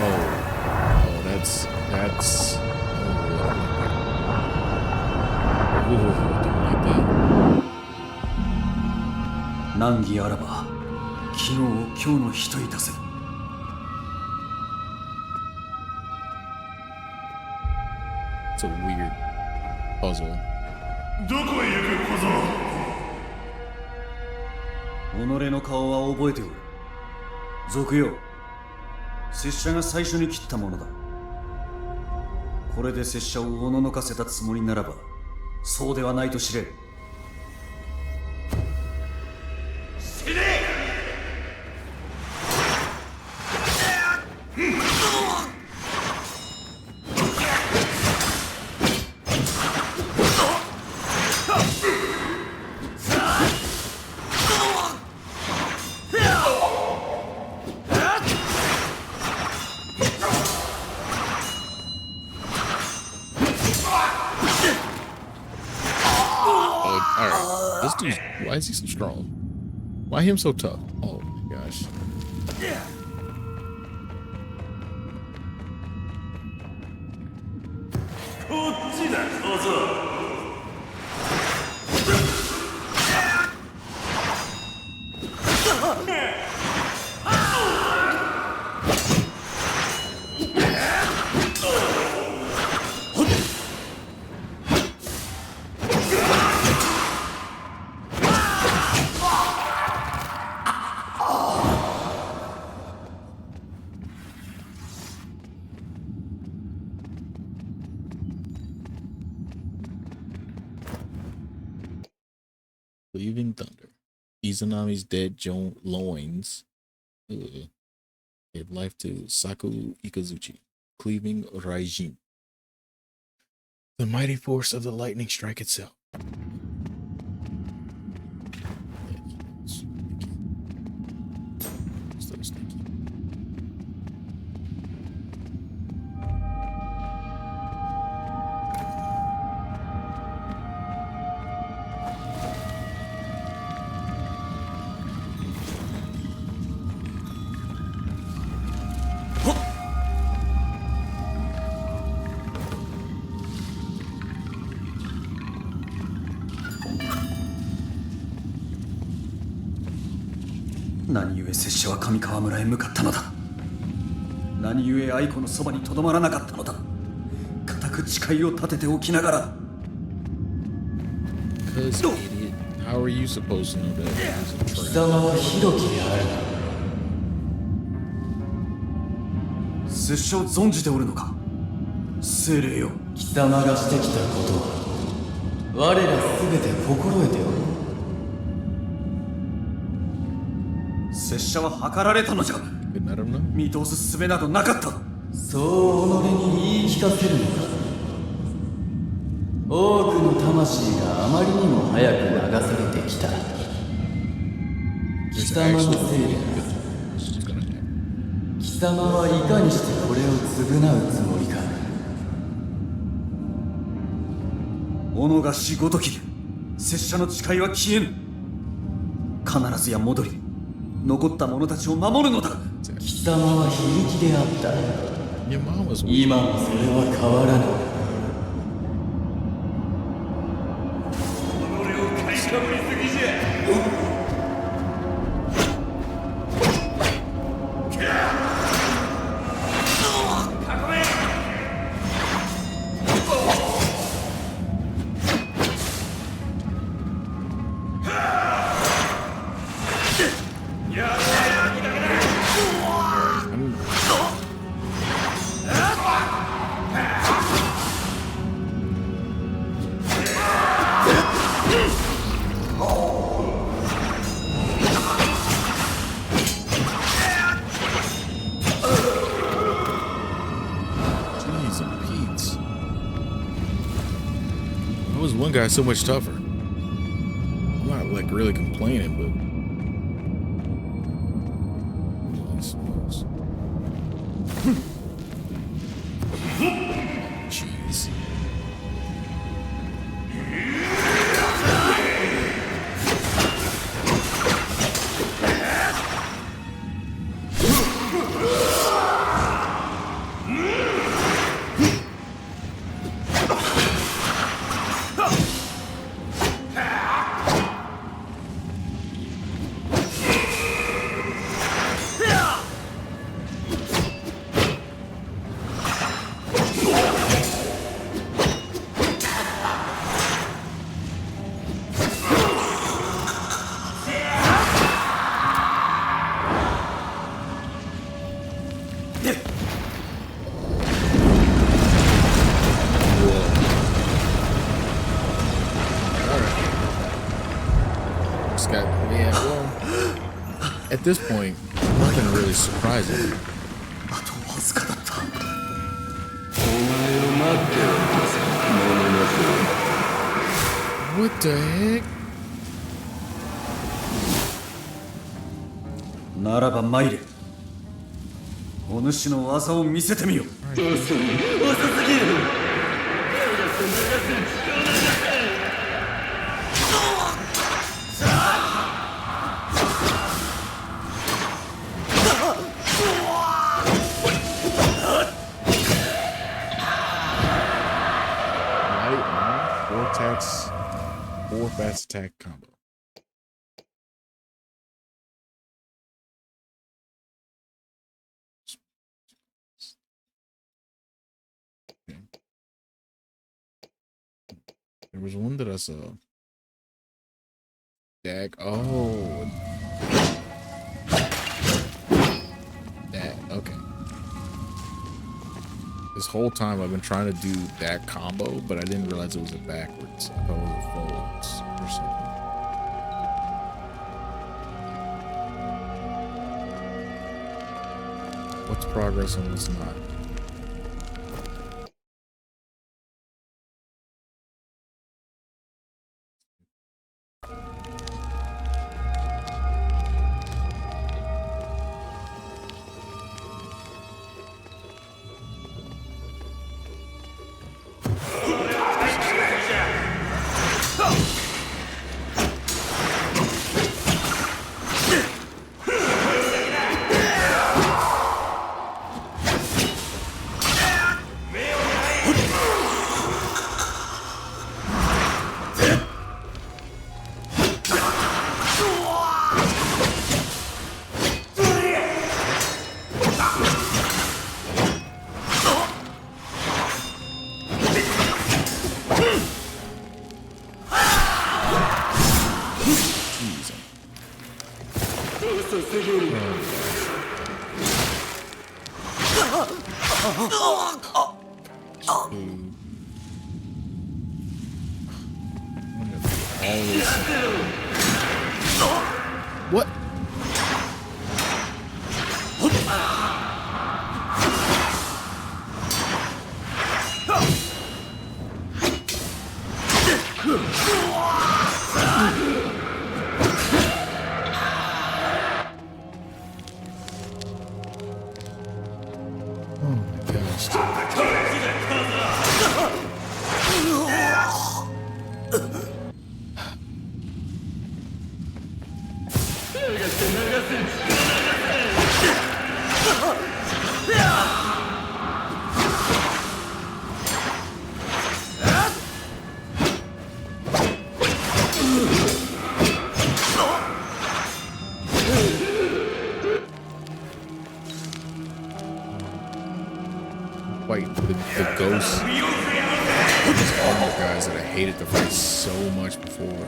Oh, that's. Oh, don't like that. 難儀あらば昨日を今日の日といたせ。 It's a weird puzzle. どこへ行く小僧。己の顔は覚えておる。賊よ、拙者が最初に切ったものだ。これで拙者をおののかせたつもりならば、そうではないと知れ。死ね。This dude's, why is he so strong? Why him so tough? Oh my gosh. こっちだ小僧。 Cleaving Thunder. Izanami's dead loins gave life to Saku Ikazuchi. Cleaving Raijin. The mighty force of the lightning strike itself. So stinky.「何故拙者は上川村へ向かったのだ。何故愛子のそばにとどまらなかったのだ。固く誓いを立てておきながら。 Cause idiot. How are you supposed to know that it was a 貴 trap? 様は広きである。拙者を存じておるのか。精霊よ。貴様がしてきたことは我らすべて心得ておる。拙者は計られたのじゃ。 Couldn't let him know? 見通す術などなかった。そう己に言い聞かせるのか。多くの魂があまりにも早く流されてきた。貴 There's 様の actually せいだ。 It's gonna happen. 貴様はいかにしてこれを償うつもりか。己がしごとき拙者の誓いは消えぬ。必ずや戻り残った者たちを守るのだ。貴様は非力であった。 Your mom was 今もそれは変わらぬ。己を買いかぶりすぎじゃ。 Jeez and Pete's. Why was one guy so much tougher? I'm not like really complaining, but I suppose. At this point, nothing really surprising. あとわずかだった。What the heck? ならば参れ。お主の技を見せてみよ。遅すぎる。Four attacks, 4 fast attack combo. Okay. There was one that I saw. Dag. Oh. That. Okay. This whole time I've been trying to do that combo, but I didn't realize it was a backwards. I thought it was a forwards or something. What's progress and what's not? What? Oh my gosh. Fighting the ghosts. These armor guys that I hated to fight so much before.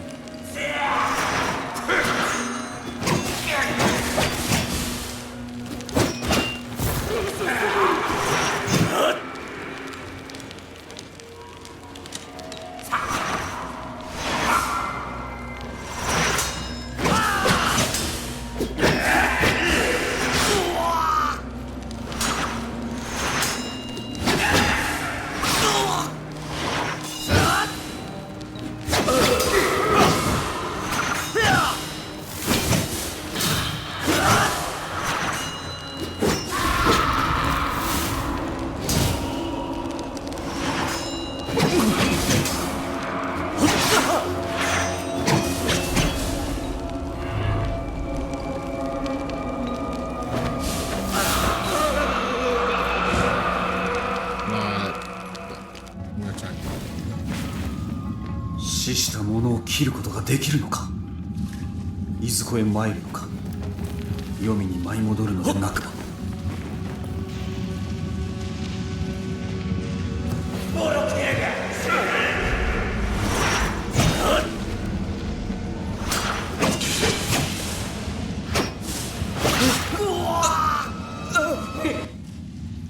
I'm not trying to. 死した者を切ることができるのか。いずこへ参るのか。黄泉に舞い戻るのでなくば。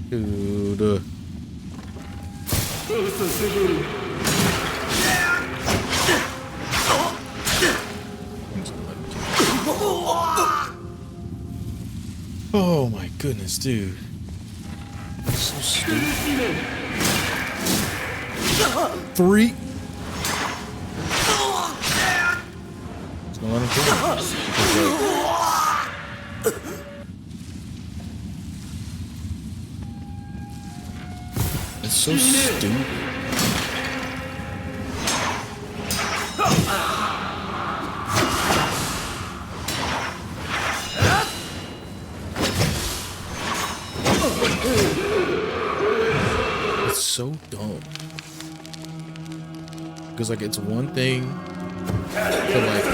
Dude. Oh my goodness, dude. So stupid. 3. It's gonna let him kill him. It's so stupid. It's so dumb. Because like it's one thing to like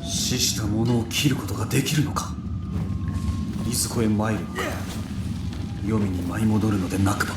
死した者を切ることができるのか。いずこへ参るのか。黄泉に舞い戻るのでなくば。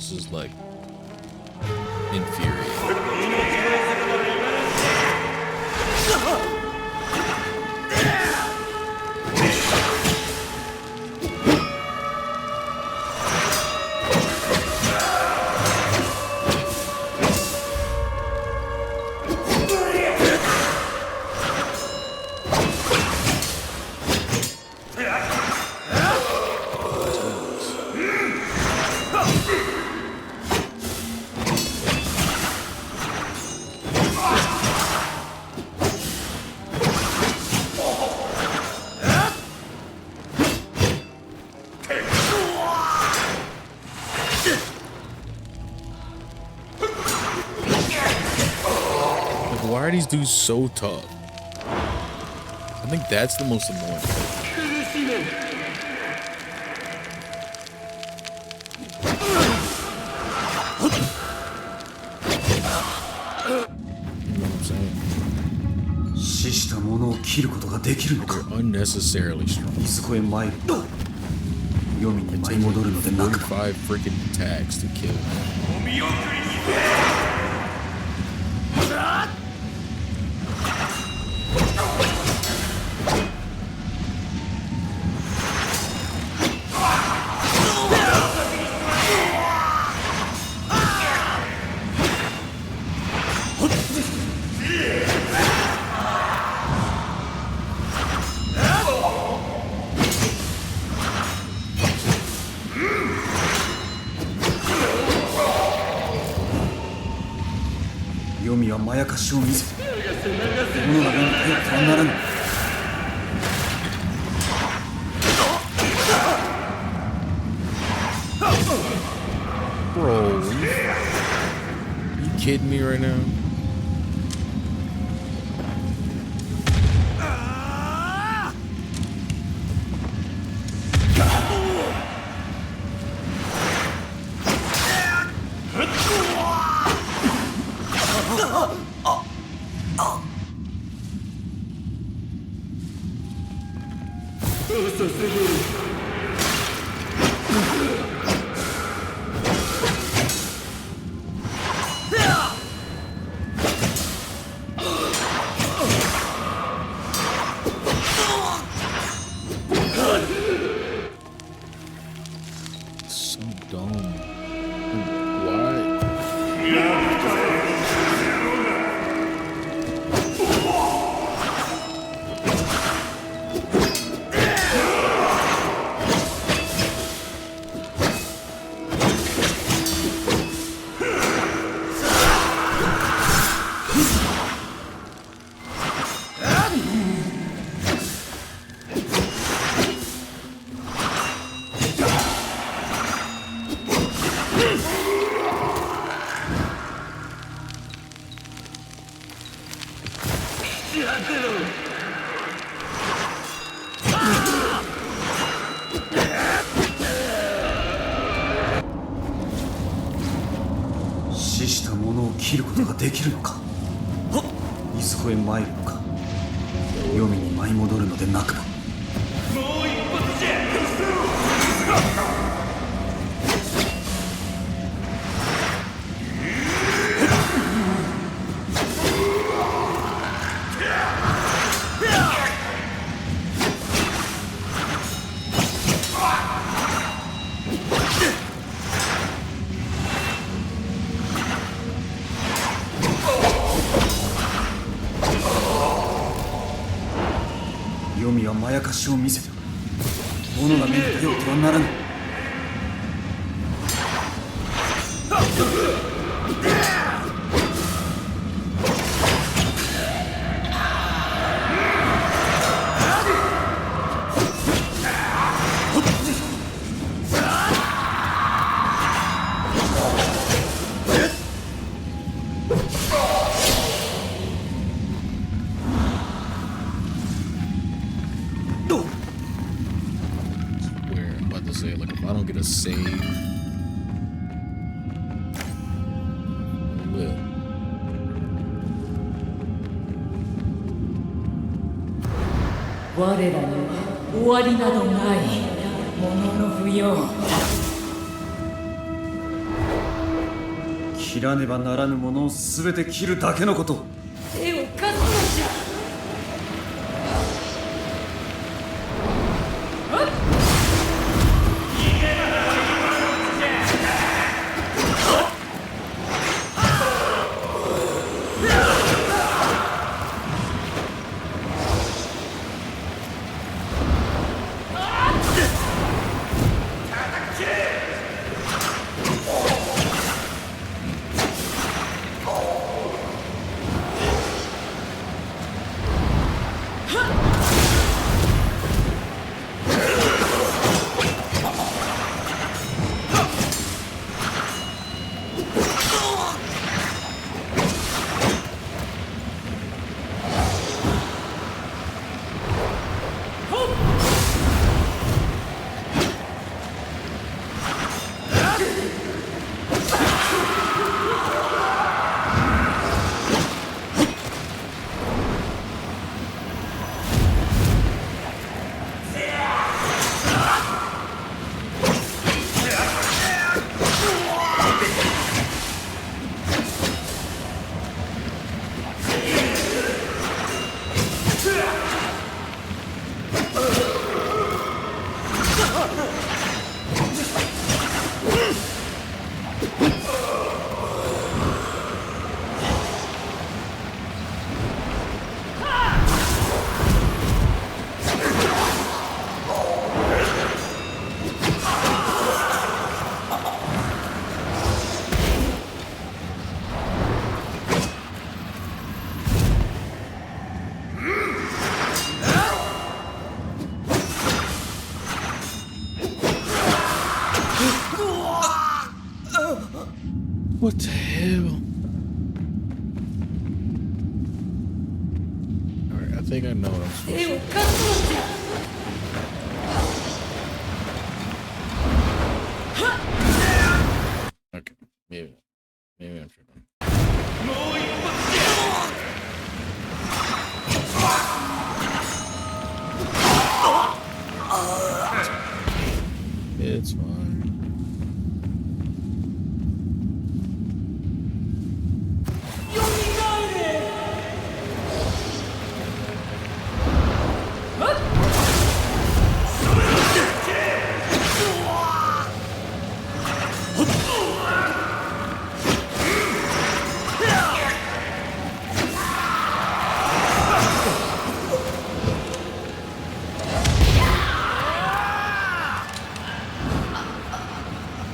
This is like infuriating. Why are these dudes so tough? I think that's the most annoying thing. You know what I'm saying? 死した者を切ることができるのか。 They're unnecessarily strong. いずこへ参るのか。黄泉に It 舞い takes 戻るのでなくば。 45 freaking attacks to kill him. はまやかしを見せて物が目に頼ってはならぬ。Bro, you kidding me right now? So dumb. Why?死した者を切ることができるのか。いずこへ参るのか。黄泉に舞い戻るのでなくば。黄泉はまやかしを見せて物が目に頼ってはならぬ。Where I'm about to say, like, if I don't get a save, well, 我らには終わりなどないものの不要。切らねばならぬものを全て切るだけのこと。手を貸すのじゃ。What the hell? Alright, I think I know what I'm supposed 手 to を do. 貸すのじゃ Okay, maybe I'm tripping. It's fine.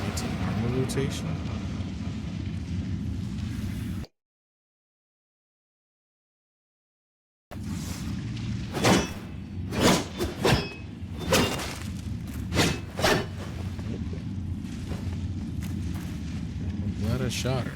Anti-armor rotation? I'm glad I shot her.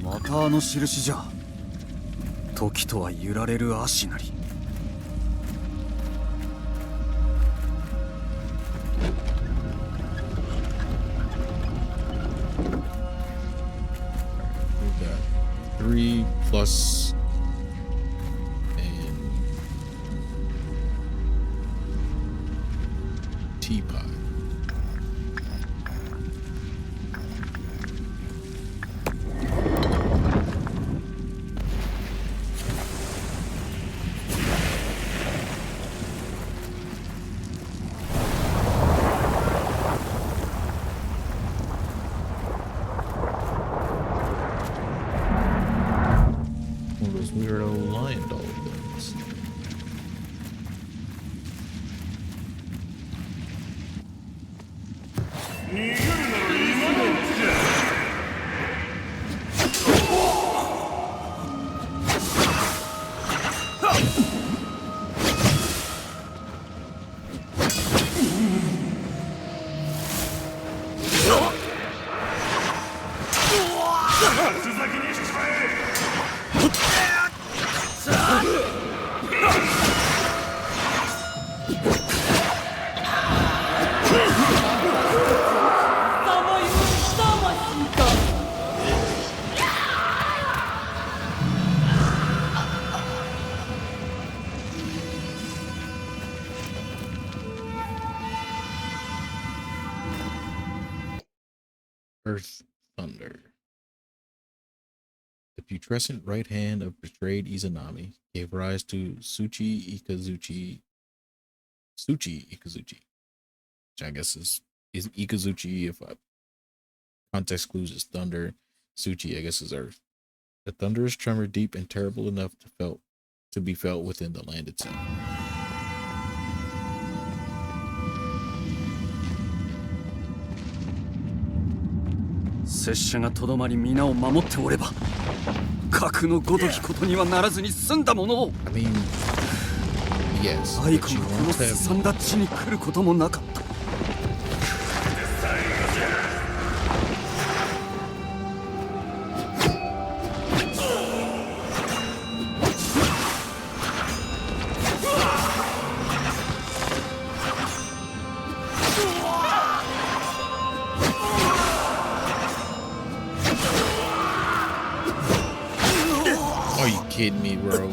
またあの印じゃ。時とは揺られる足なり。We've got 3 plus and teapot. One of those weird old lion doll things. Earth Thunder. The putrescent right hand of betrayed Izanami gave rise to Tsuchi Ikazuchi. which I guess is Ikazuchi. If context clues is thunder, Suchi I guess is earth. The thunderous tremor deep and terrible enough to be felt within the land itself. 拙者がとどまり皆を守っておれば核のごときことにはならずに済んだものを I mean, yes, 愛 but 子 you がこの won't す have さんだ地に来ることもなかった。Are you kidding me, bro?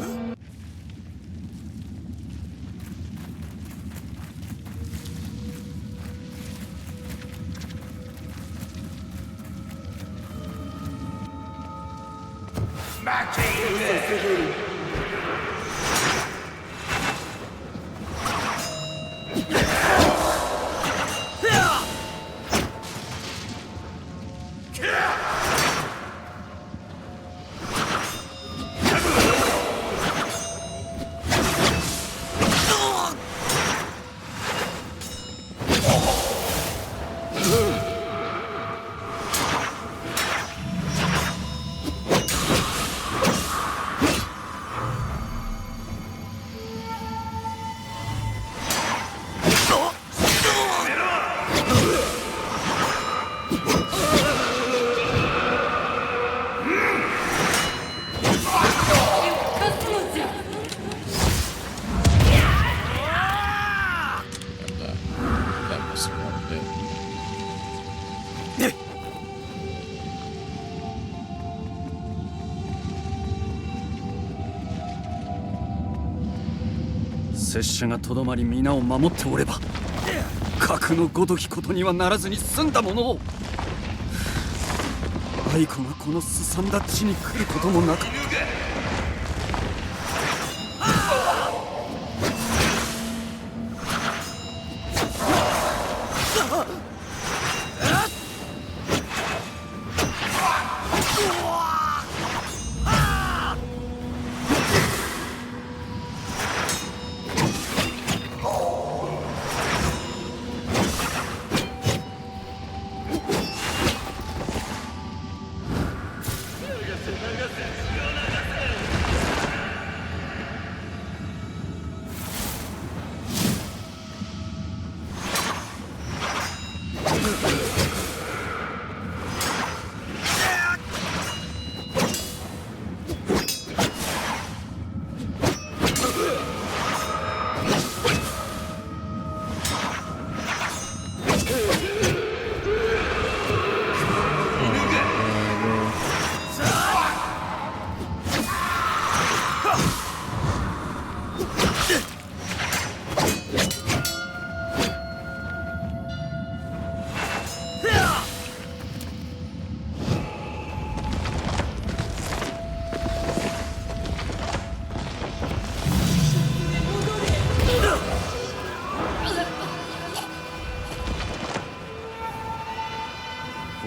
That must have worked it. 拙者がとどまり皆を守っておれば核のごときことにはならずに済んだものを愛子がこのすさんだ地に来ることもなかった。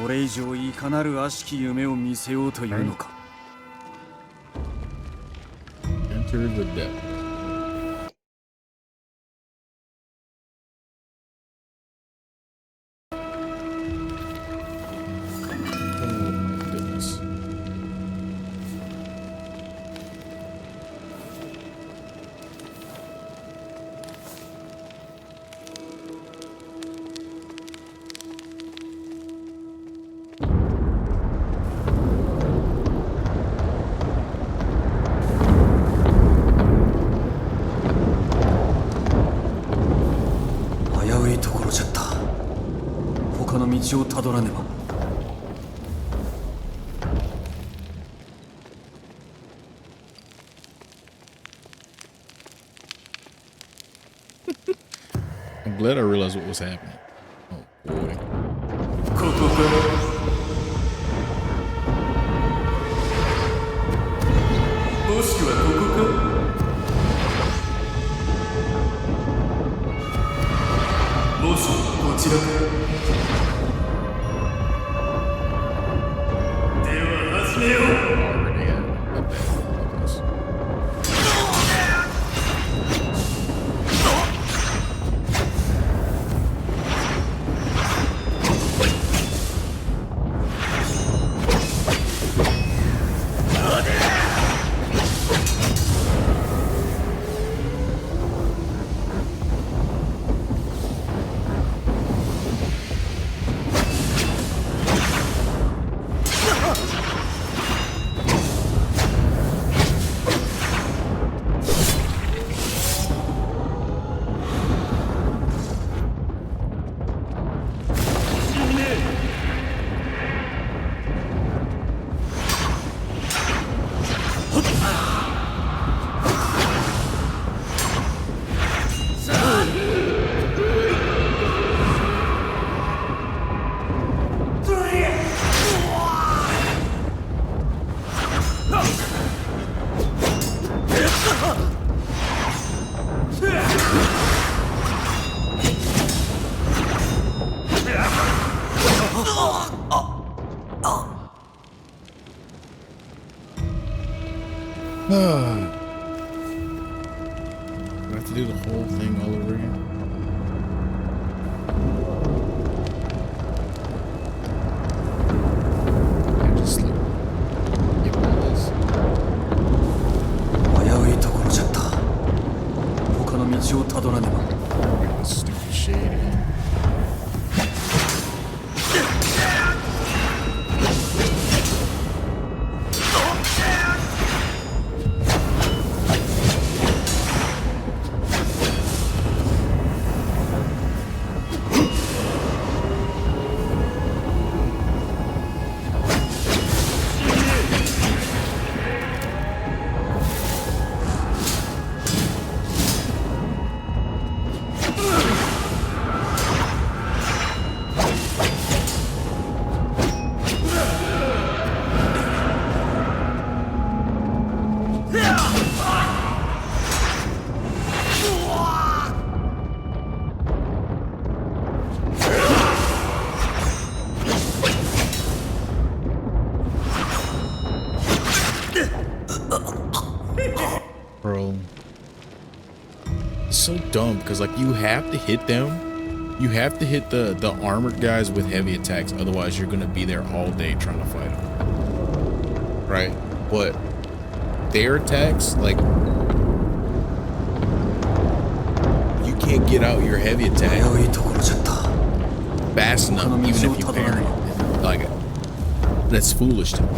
これ以上いかなる悪しき夢を見せようというのか。Enter the devil. Oh my goodness. I'm glad I realized what was happening. Oh boy. もしくはここか。もしこ I have to do the whole thing all over again. I just like give all this. 危ういところじゃった。他の道をたどらねば。 This stupid shit again. Bro, it's so dumb because like you have to hit them, you have to hit the armored guys with heavy attacks, otherwise you're gonna be there all day trying to fight them, right? But their attacks, like, you can't get out your heavy attack 危ういところじゃった。 fast enough, even if you parry it. Like, that's foolish to me.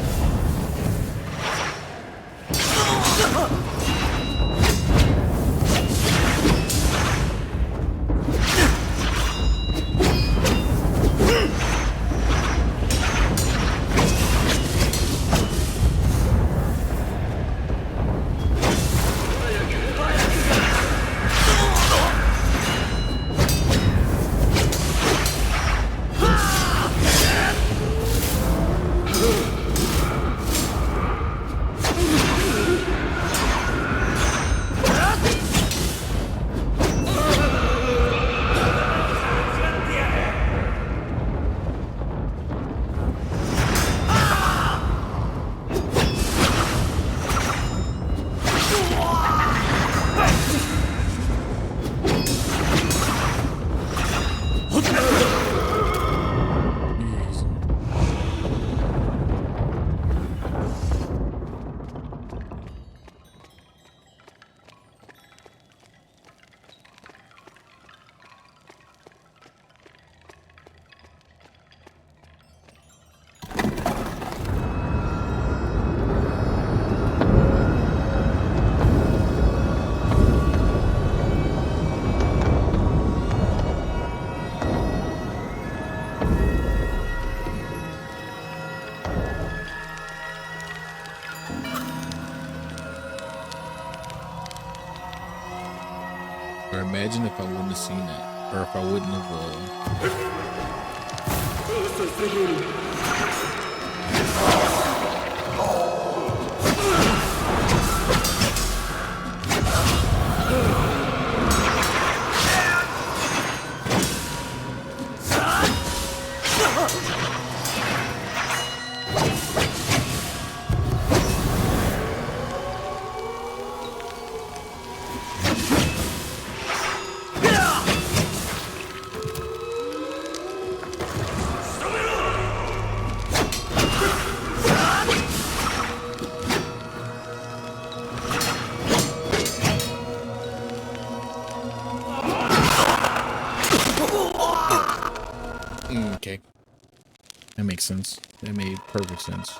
Or imagine if I wouldn't have seen that, or if I wouldn't have. Okay, that makes sense. That made perfect sense.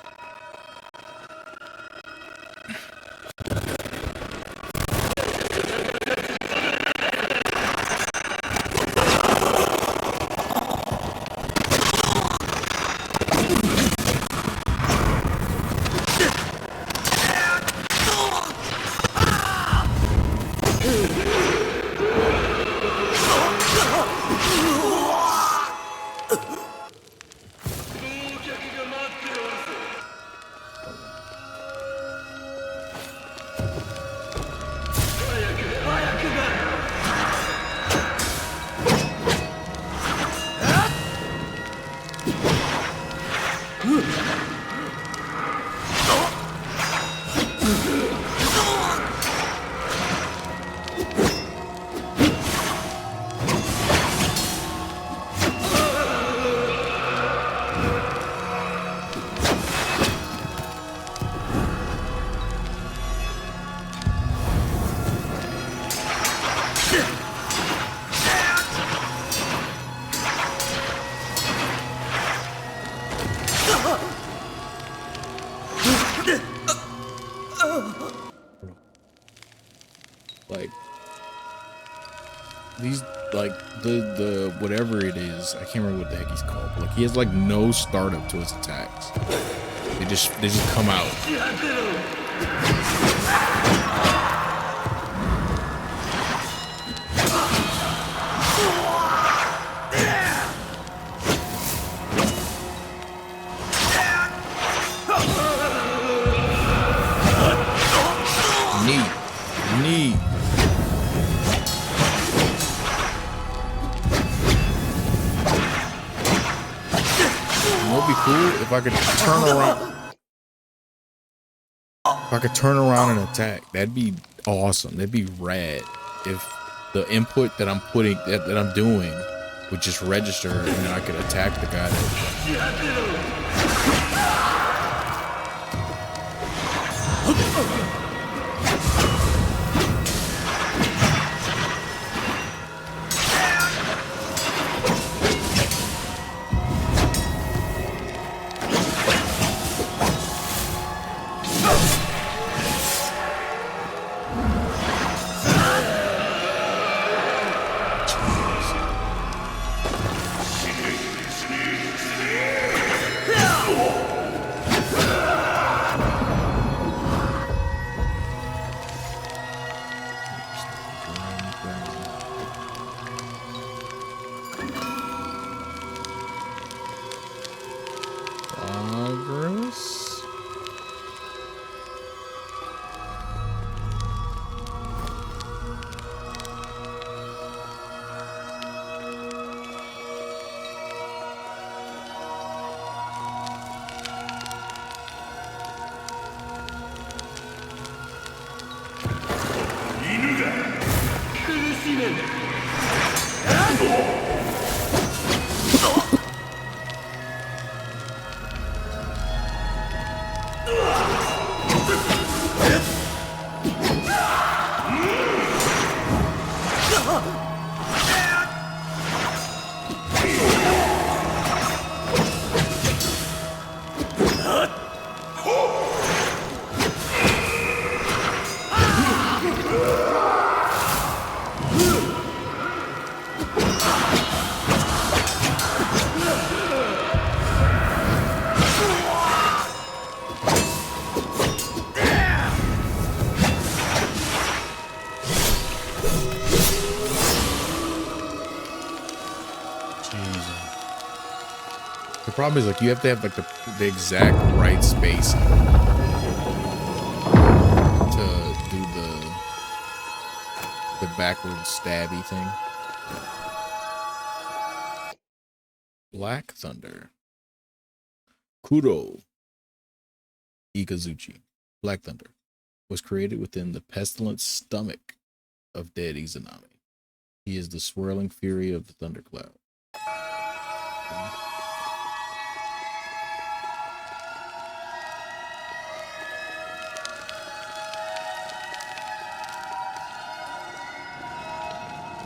these like the whatever it is, I can't remember what the heck he's called. But like he has like no startup to his attacks. They just come out. Neat. It'd be cool if I could turn around. If I could turn around and attack, that'd be awesome. That'd be rad. If the input that I'm putting, that I'm doing, would just register, and then I could attack the guy. Progress. The problem is like you have to have like the exact right space to do the backwards stabby thing. Black Thunder. Kuro Ikazuchi. Black Thunder was created within the pestilent stomach of dead Izanami. He is the swirling fury of the thundercloud.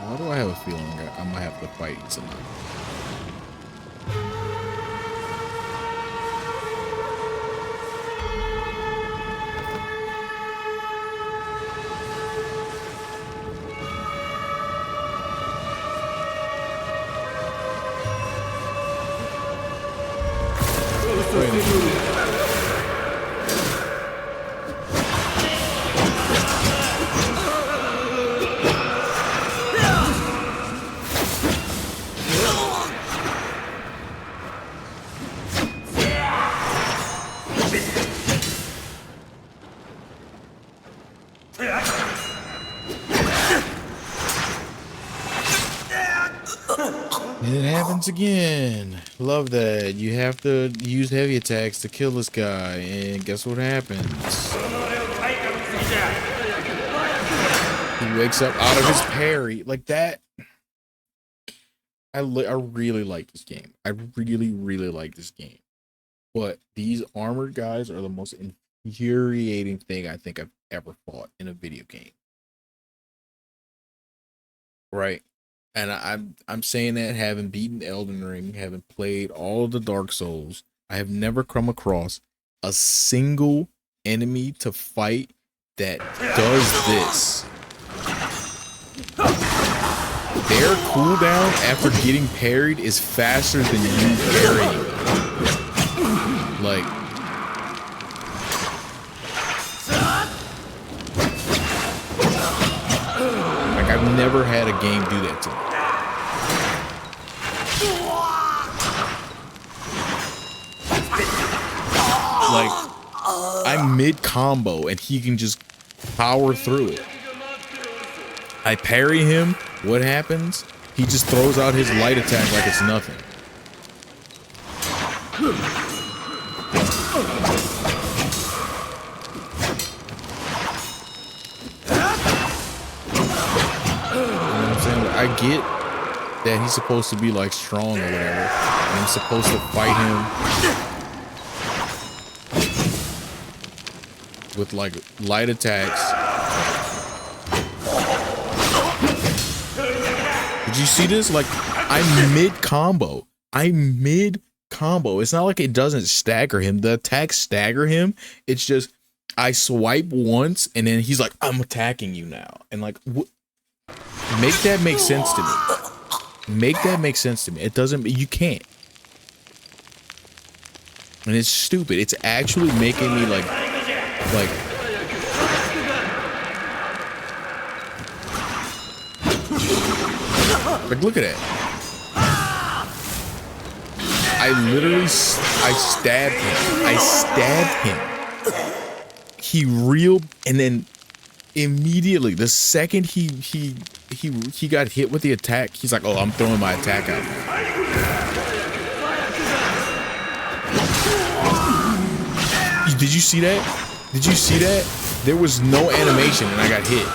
Why do I have a feeling I might have to fight Izanami? It happens again. Love that. You have to use heavy attacks to kill this guy, and guess what happens? He wakes up out of his parry like that. I really like this game. I really like this game. But these armored guys are the most infuriating thing I think I've ever fought in a video game. Right? And I'm saying that having beaten Elden Ring, having played all of the Dark Souls, I have never come across a single enemy to fight that does this. their cooldown after getting parried is faster than you parrying. Like, I've never had a game do that to me. Like, I'm mid combo and he can just power through it. I parry him. What happens? He just throws out his light attack like it's nothing. You know what I'm saying? Like, I get that he's supposed to be like strong or whatever, and I'm supposed to fight him with like light attacks. Did you see this? Like, I'm mid combo. I'm mid combo. It's not like it doesn't stagger him. The attacks stagger him. It's just I swipe once and then he's like, I'm attacking you now. And like, make that make sense to me. Make that make sense to me. It doesn't. You can't. And it's stupid. It's actually making me like. Like, look at it. I stabbed him. I stabbed him. He reeled, and then immediately, the second he got hit with the attack, he's like, "Oh, I'm throwing my attack out now." Did you see that? Did you see that? There was no animation, and I got hit.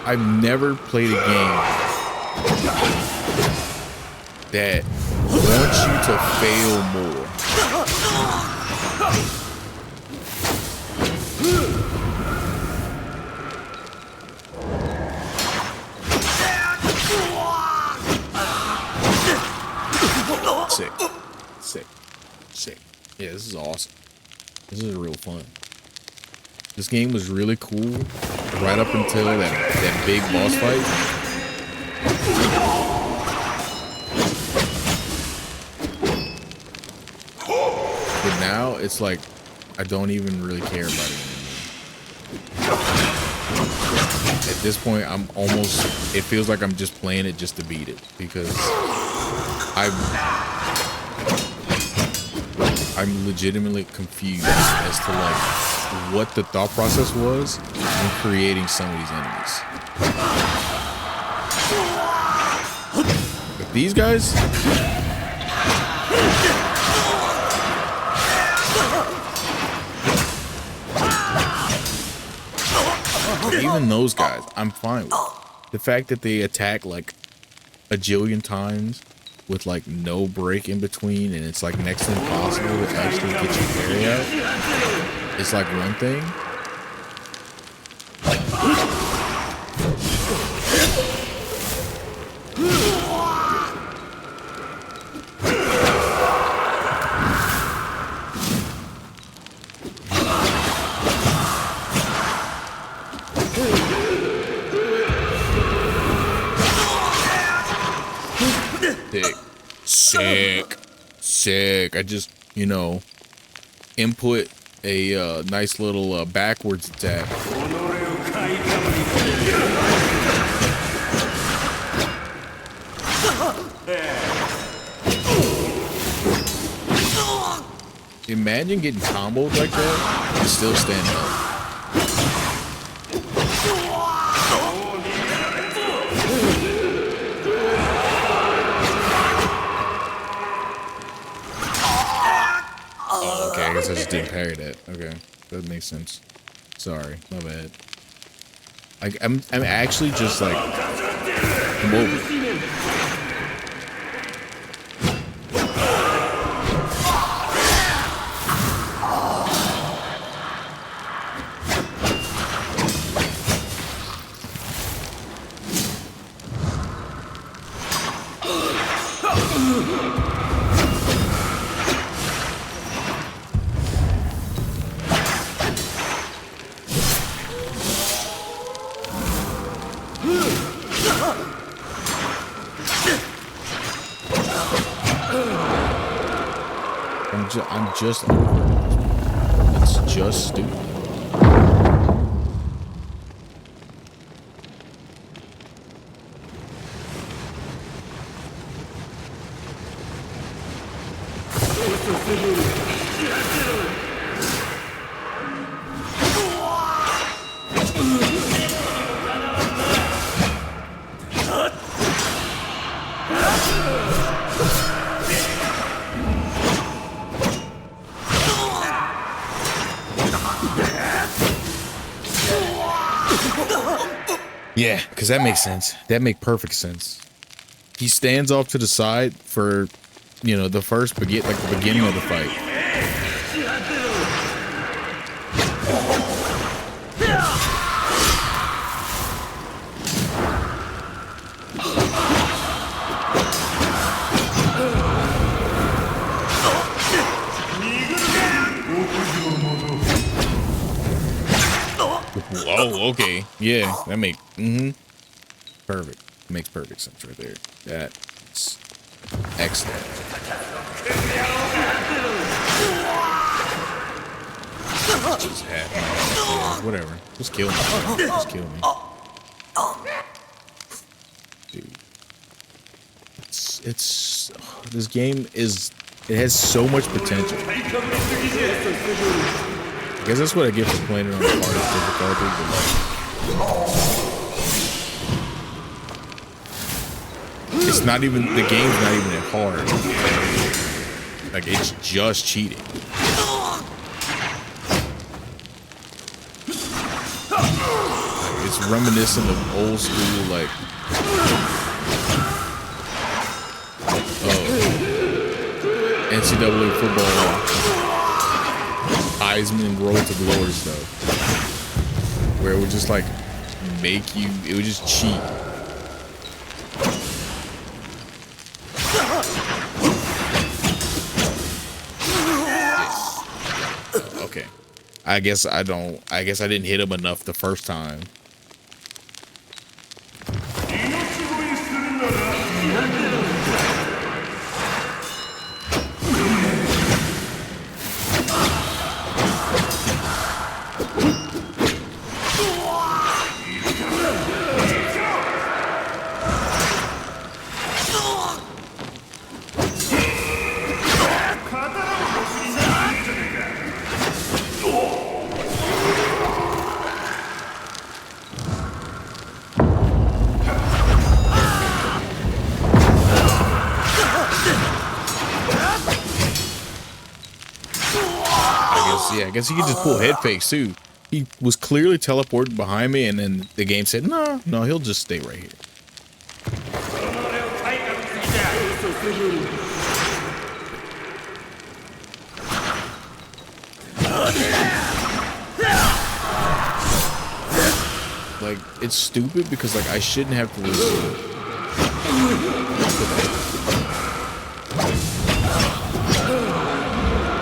I've never played a game that wants you to fail more. Sick. Yeah, this is awesome. This is real fun. This game was really cool right up until that big boss fight. But now it's like I don't even really care about it anymore. At this point, it feels like I'm just playing it just to beat it, because I'm legitimately confused as to like what the thought process was in creating some of these enemies. But these guys, even those guys, I'm fine with. The fact that they attack like a jillion times with like no break in between, and it's like next to impossible to actually get your parry out, it's like one thing. Sick. I just, input a nice little backwards attack. Imagine getting comboed like that and still stand up. Oh, okay, I guess I just didn't parry that. Okay, that makes sense. Sorry, my bad. I'm actually just like, I'm over it. I'm just over it. It's just stupid. Yeah, because that makes sense. That make perfect sense. He stands off to the side for, you know, the first like the beginning of the fight. Oh, okay. Yeah, that makes perfect. Makes perfect sense right there. That's excellent. Just whatever. Just kill me. Just kill me. Dude. It's this game it has so much potential. I guess that's what I get for playing it on the hardest difficulty, but it's not even, the game's not even that hard. Like, it's just cheating. Like, it's reminiscent of old school, like, NCAA football, Heisman Road to Glory stuff, where it would just like make you, it would just cheat. Okay, I guess I didn't hit him enough the first time. Yeah, I guess he could just pull head fakes too. He was clearly teleported behind me, and then the game said, no, he'll just stay right here. Like, it's stupid because, like, I shouldn't have to listen.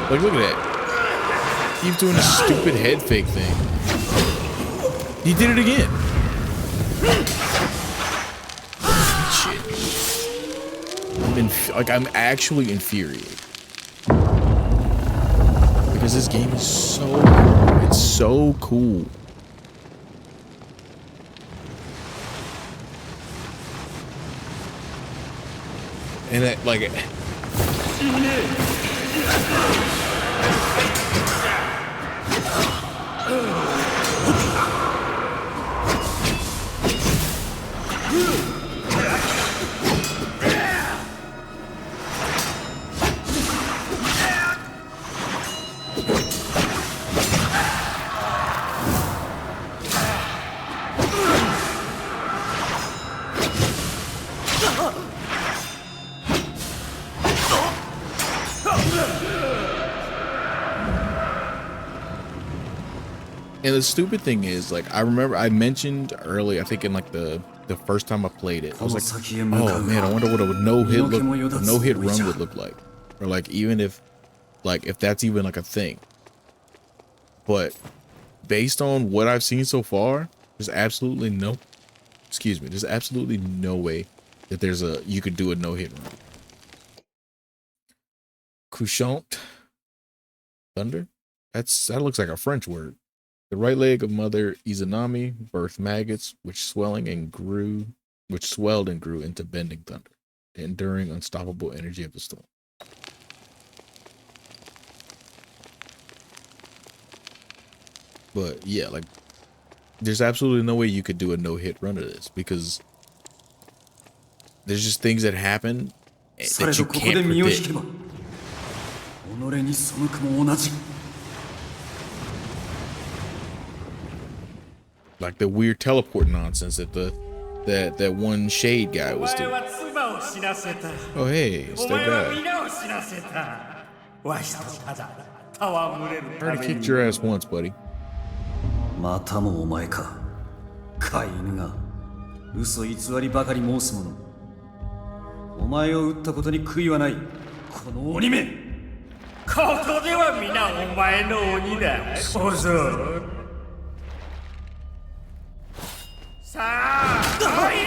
Like, look at that. Keep doing a stupid head fake thing. He did it again. Shit. I'm actually infuriated. Because this game is so cool. It's so cool. And that, like... And the stupid thing is, like, I remember I mentioned earlier, I think in like the first time I played it, I was like, oh man, I wonder what a no hit run would look like, or like even if that's even like a thing. But based on what I've seen so far, there's absolutely no way that you could do a no hit run. couchant thunder. That looks like a French word. The right leg of Mother Izanami birthed maggots, which swelled and grew into bending thunder, the enduring, unstoppable energy of the storm. But yeah, like, there's absolutely no way you could do a no-hit run of this because there's just things that happen that you can't predict. Like the weird teleport nonsense that one shade guy was doing. Oh hey, it's that guy. I already kicked your ass once, buddy. またもお前か。飼い犬が嘘偽りばかり申す者。お前を撃ったことに悔いはない。この鬼め。ここでは皆お前の鬼だ。おぞ。さあ、来い。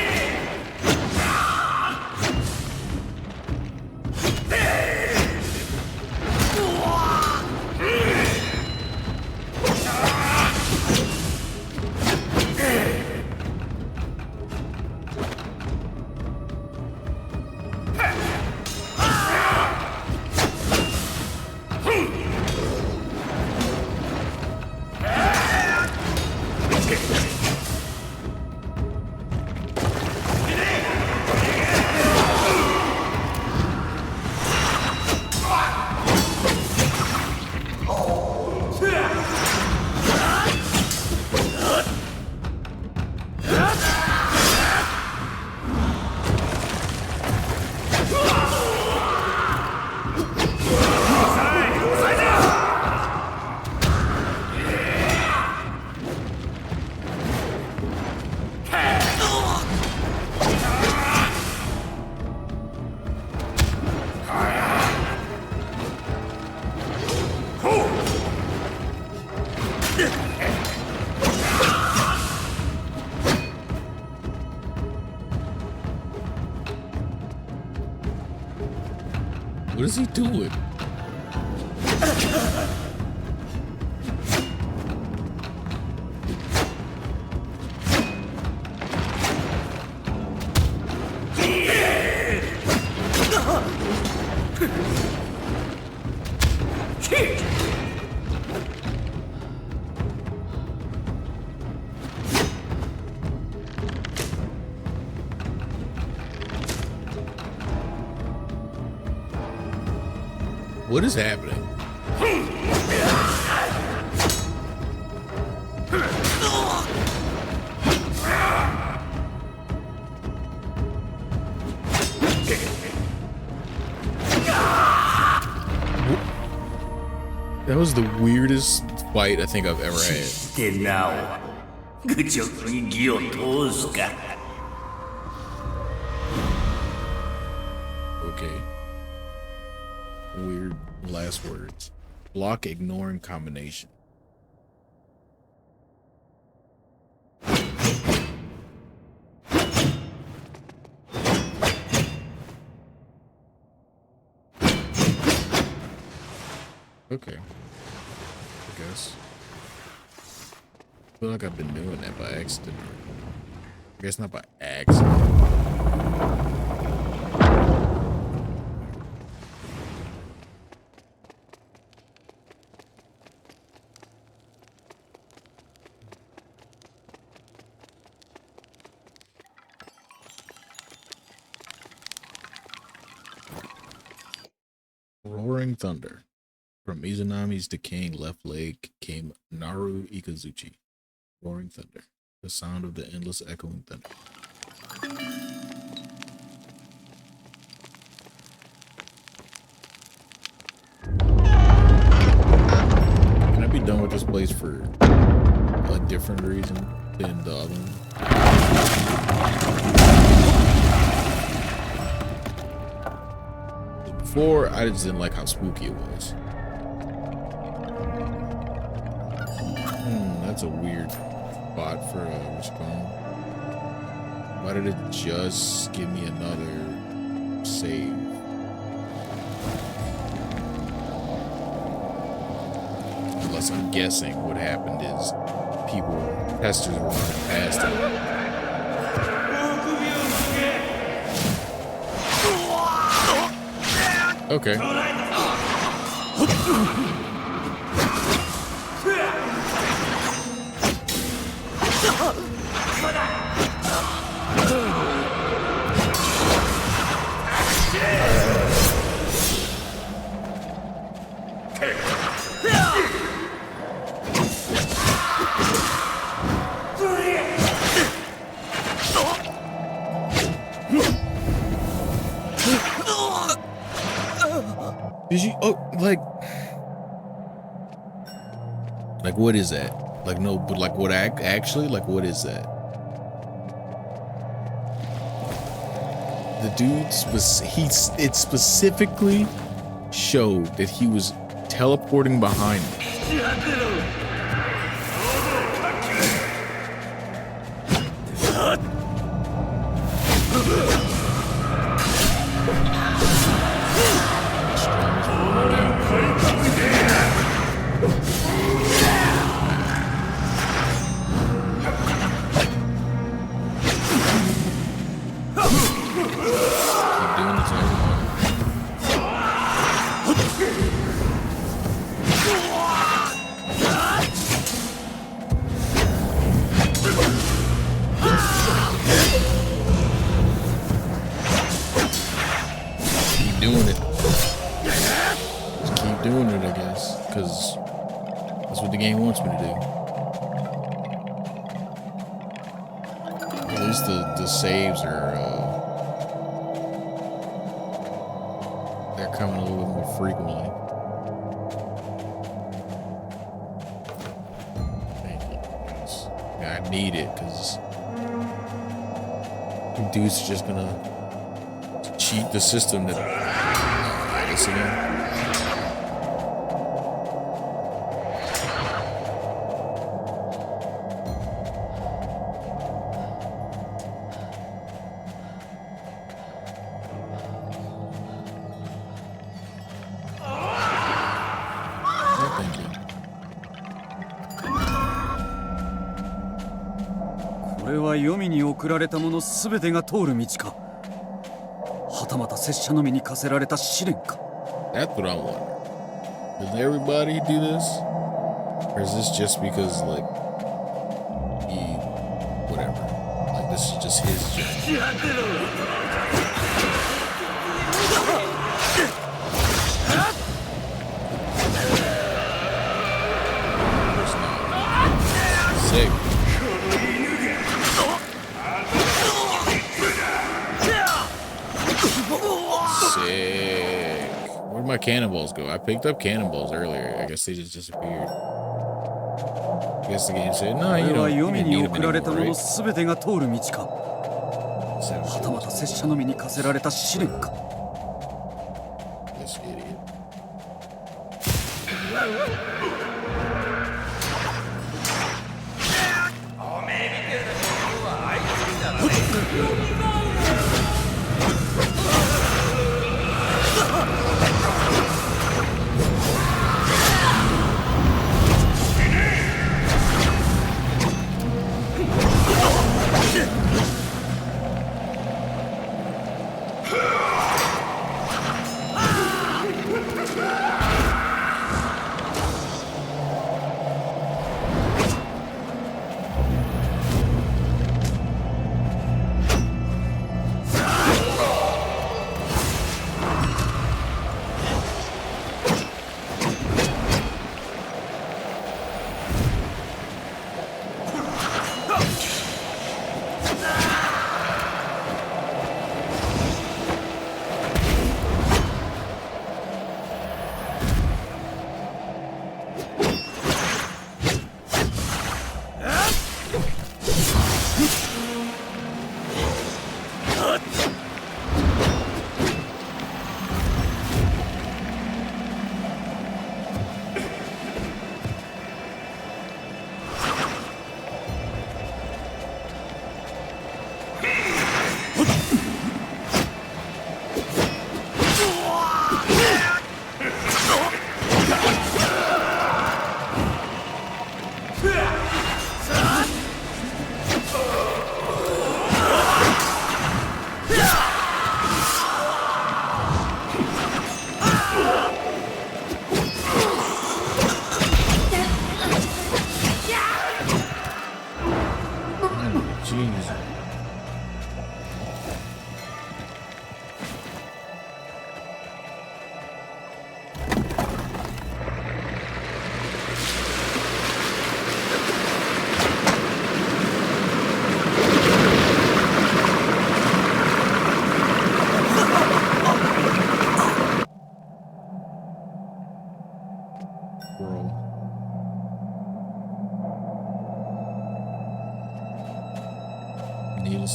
What is he doing? What is happening? That was the weirdest fight I think I've ever had. Okay. Weird last words. Block ignoring combination. Okay. I guess. I feel like I've been doing that by accident. I guess not by accident. Roaring thunder. From Izanami's decaying left leg came Naru Ikazuchi. Roaring thunder. The sound of the endless echoing thunder. Can I be done with this place for a different reason than the other one? Before, I just didn't like how spooky it was. That's a weird spot for a respawn. Why did it just give me another save? chaos, I'm guessing what happened is testers were running past him. Okay. Did you? Oh, like what is that? Like no, but like what actually? Like what is that? The dude it specifically showed that he was teleporting behind me. The saves are they're coming a little bit more frequently. Yeah, I need it because dude's just gonna cheat the system that I guess again. Yomi に送られたものすべてが通る道か、はたまた拙者のみに課せられた試練か。 That's what I wonder. Does everybody do this? Or is this just because like he whatever? Like this is just his journey. Sick. Sick. Where'd my cannonballs go? I picked up cannonballs earlier. I guess they just disappeared. I guess the game said, no, you don't need them anymore, right? すべてが通る道か、はたまた拙者のみに課せられた試練か。 This idiot.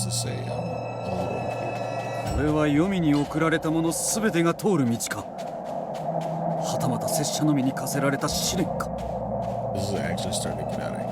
to say a little impure. これは黄泉に送られたもの全てが通る道か、はたまた拙者のみに課せられた試練か。 This is actually starting to get out of hand.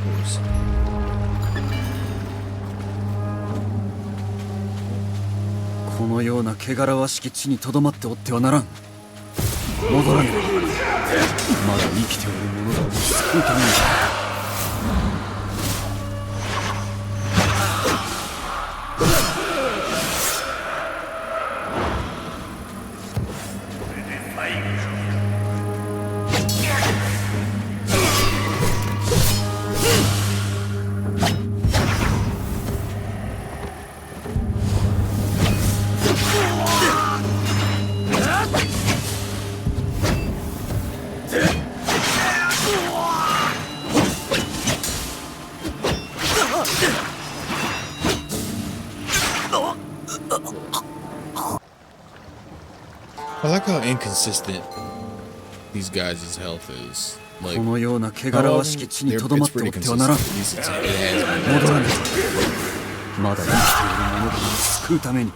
Of course. このような汚らわしき地にとどまっておってはならん。戻らねば。まだ生きておる者らを救うために。I like how inconsistent these guys' health is. Like, このような汚らわしき地にとどま it's ってお pretty ってはならん。 consistent. At least it has been. 戻らねば。まだ生きている者らを救うために。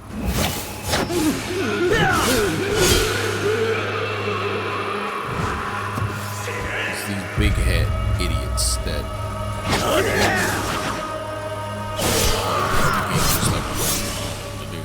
It's these big head idiots that just like to do.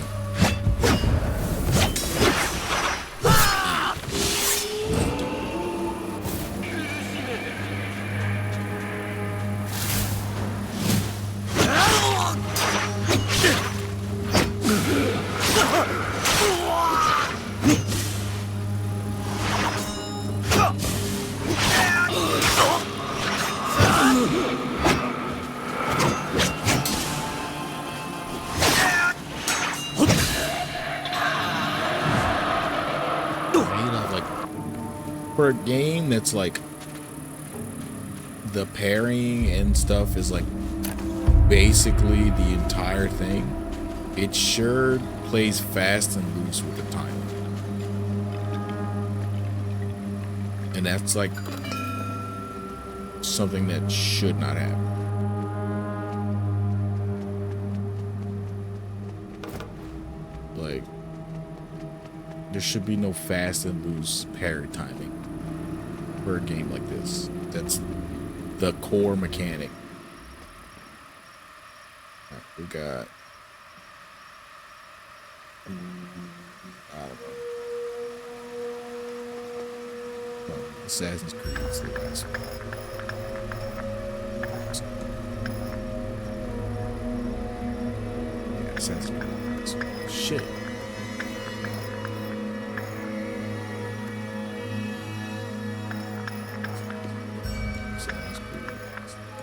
For a game that's like the parrying and stuff is like basically the entire thing, it sure plays fast and loose with the timing. And that's like something that should not happen. Like, there should be no fast and loose parry timing for a game like this. That's the core mechanic. Right, we got I don't know. Oh, Assassin's Creed is the last one. Yeah, Assassin's Creed. Shit.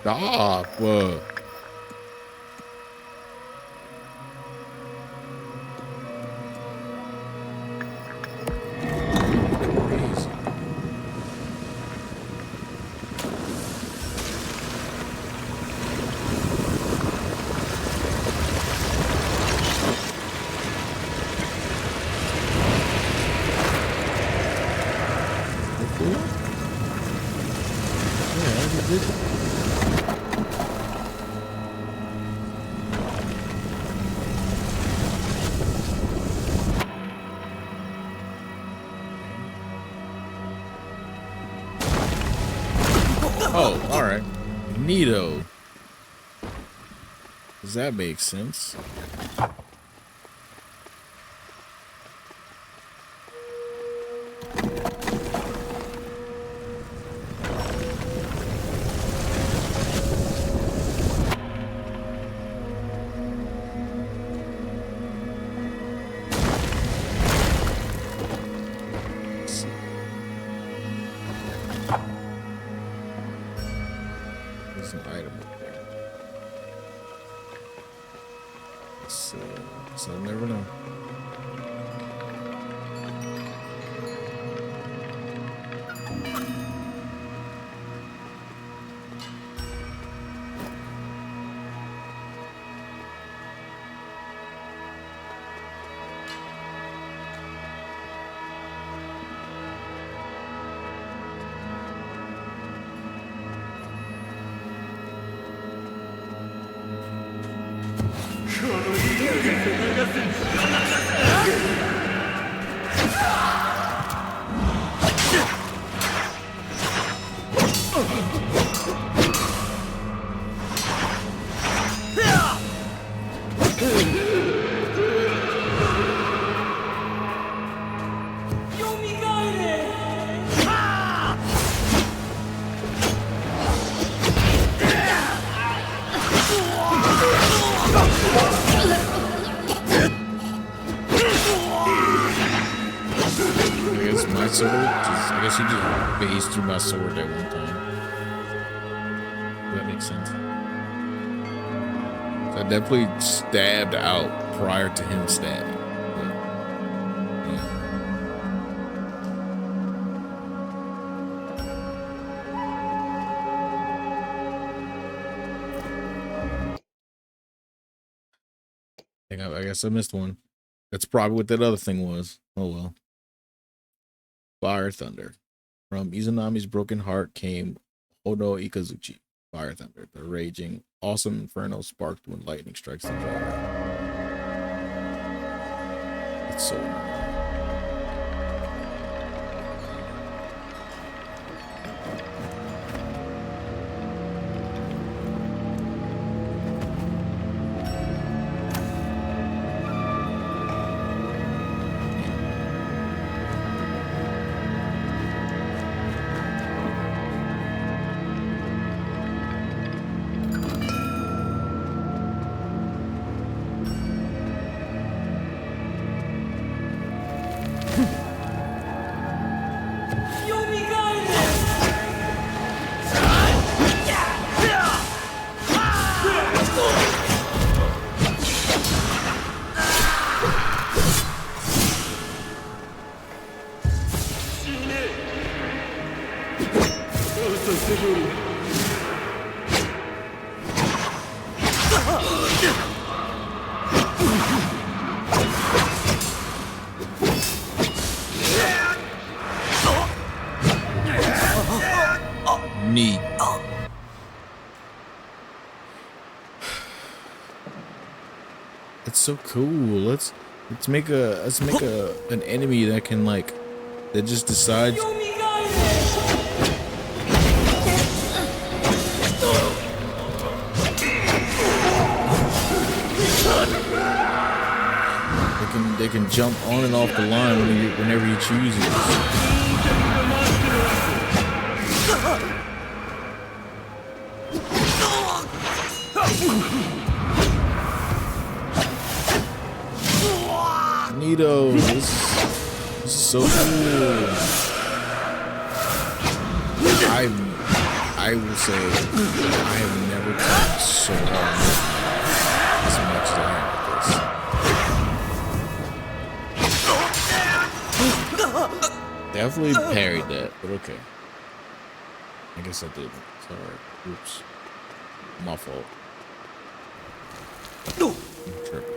Stop. Oh, all right. Neato. Does that make sense? There's an item up there. So I'll never know. I guess he just based through my sword that one time. That makes sense. So I definitely stabbed out prior to him stabbing. I guess I missed one. That's probably what that other thing was. Oh well. Fire Thunder. From Izanami's broken heart came Hono Ikazuchi. Fire Thunder. The raging, awesome inferno sparked when lightning strikes the jar. It's so annoying. Neat. It's so cool. Let's make an enemy that can that just decides. They can jump on and off the line whenever you choose it. Neato, this is so cool. I I will say I have never tried so hard as much as I have with this. Definitely parried that, but okay. I guess I didn't. Sorry. Oops. My fault. I'm tripping.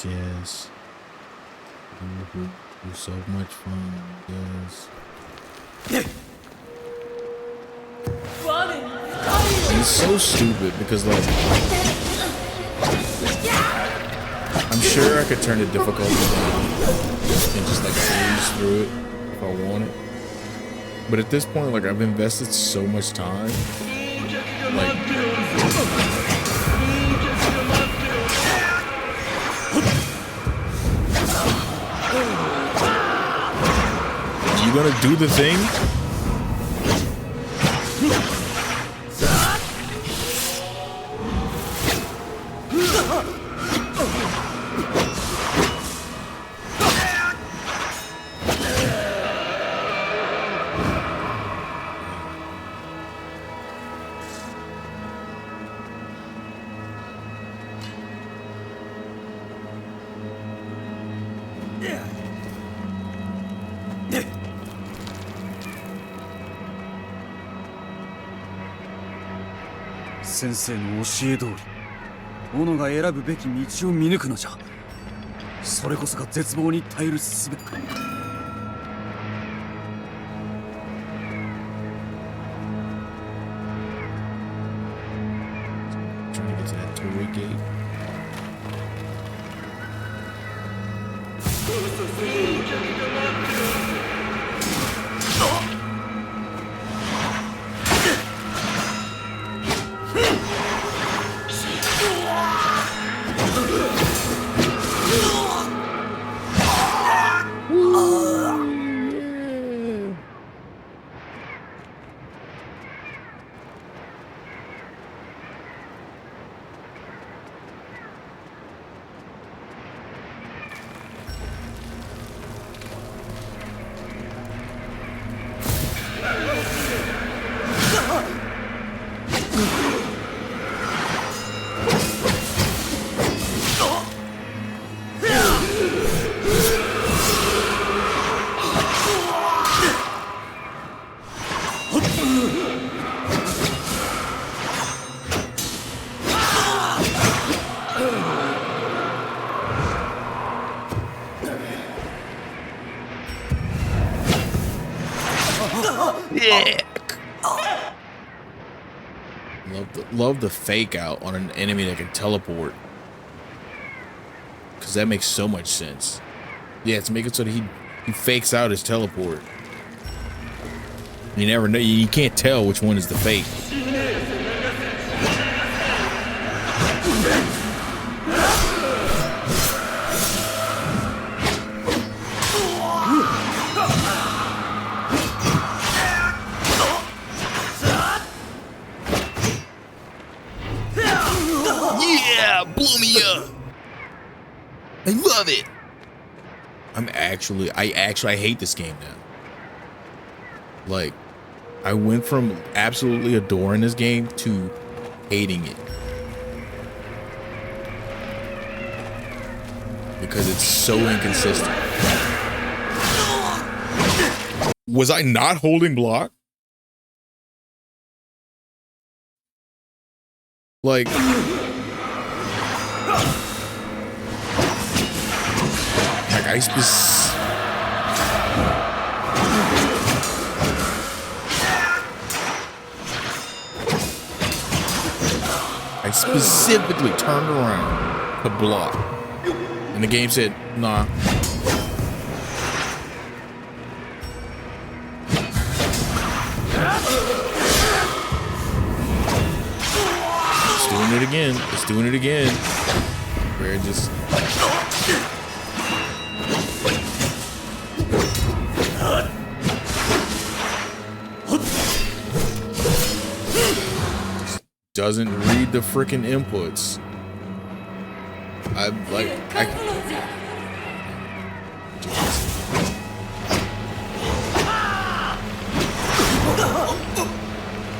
Yes. So much fun. Yes. He's so stupid because, like, I'm sure I could turn the difficulty down and just like breeze through it if I wanted. But at this point, like, I've invested so much time, like. You gonna do the thing?先生の教え通り、斧が選ぶべき道を見抜くのじゃ。それこそが絶望に耐える術。Love the fake out on an enemy that can teleport, because that makes so much sense. Yeah, to make it so that he fakes out his teleport. You never know. You can't tell which one is the fake. Blew me up. I love it. I hate this game now. Like, I went from absolutely adoring this game to hating it. Because it's so inconsistent. Was I not holding block? Like, I specifically turned around to block, and the game said, nah. it again. It's doing it again. Where it just... doesn't read the freaking inputs.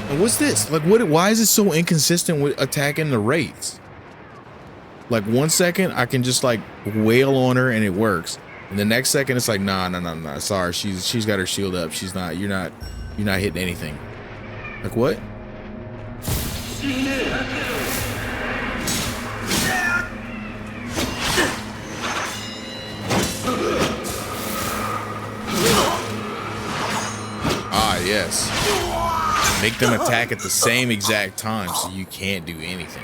And what's this? Like, why is it so inconsistent with attacking the wraiths? Like 1 second I can just like wail on her and it works. And the next second it's like, nah. Sorry, she's got her shield up. You're not hitting anything. Like what? Ah, yes. Make them attack at the same exact time so you can't do anything.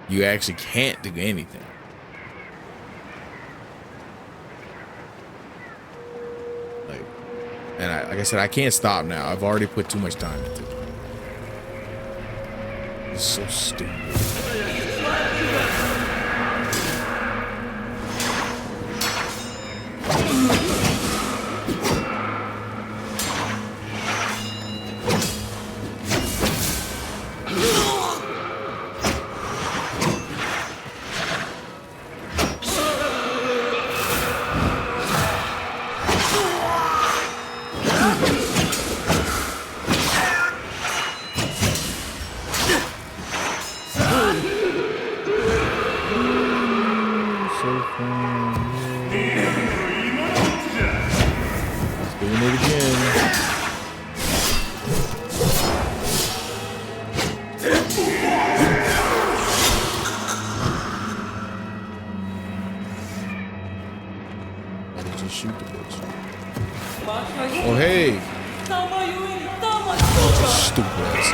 You actually can't do anything. Like, and like I said, I can't stop now. I've already put too much time into it. It's so stupid. Oh, hey. Stupid ass.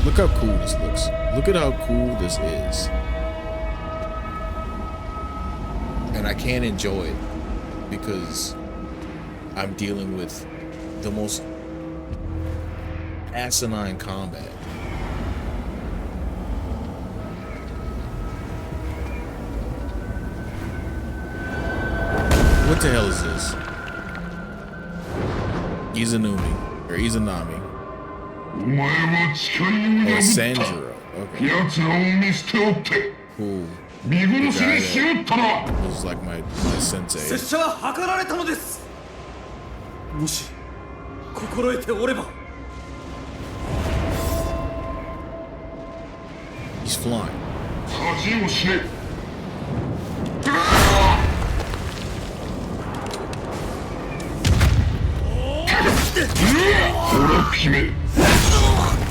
Look how cool this looks. Look at how cool this is. And I can't enjoy it because I'm dealing with the most asinine combat. What the hell is this? Izanumi or Izanami. Oh, Sanjuro. Okay. Cool. The guy that was like my sensei. He's flying.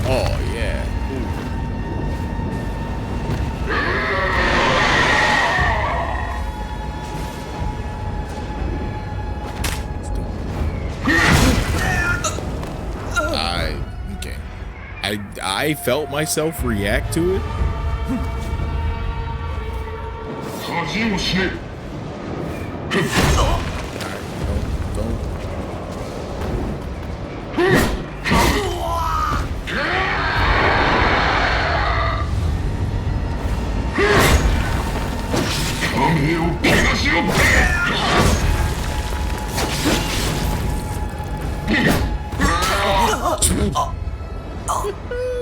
Oh yeah. Okay. I felt myself react to it.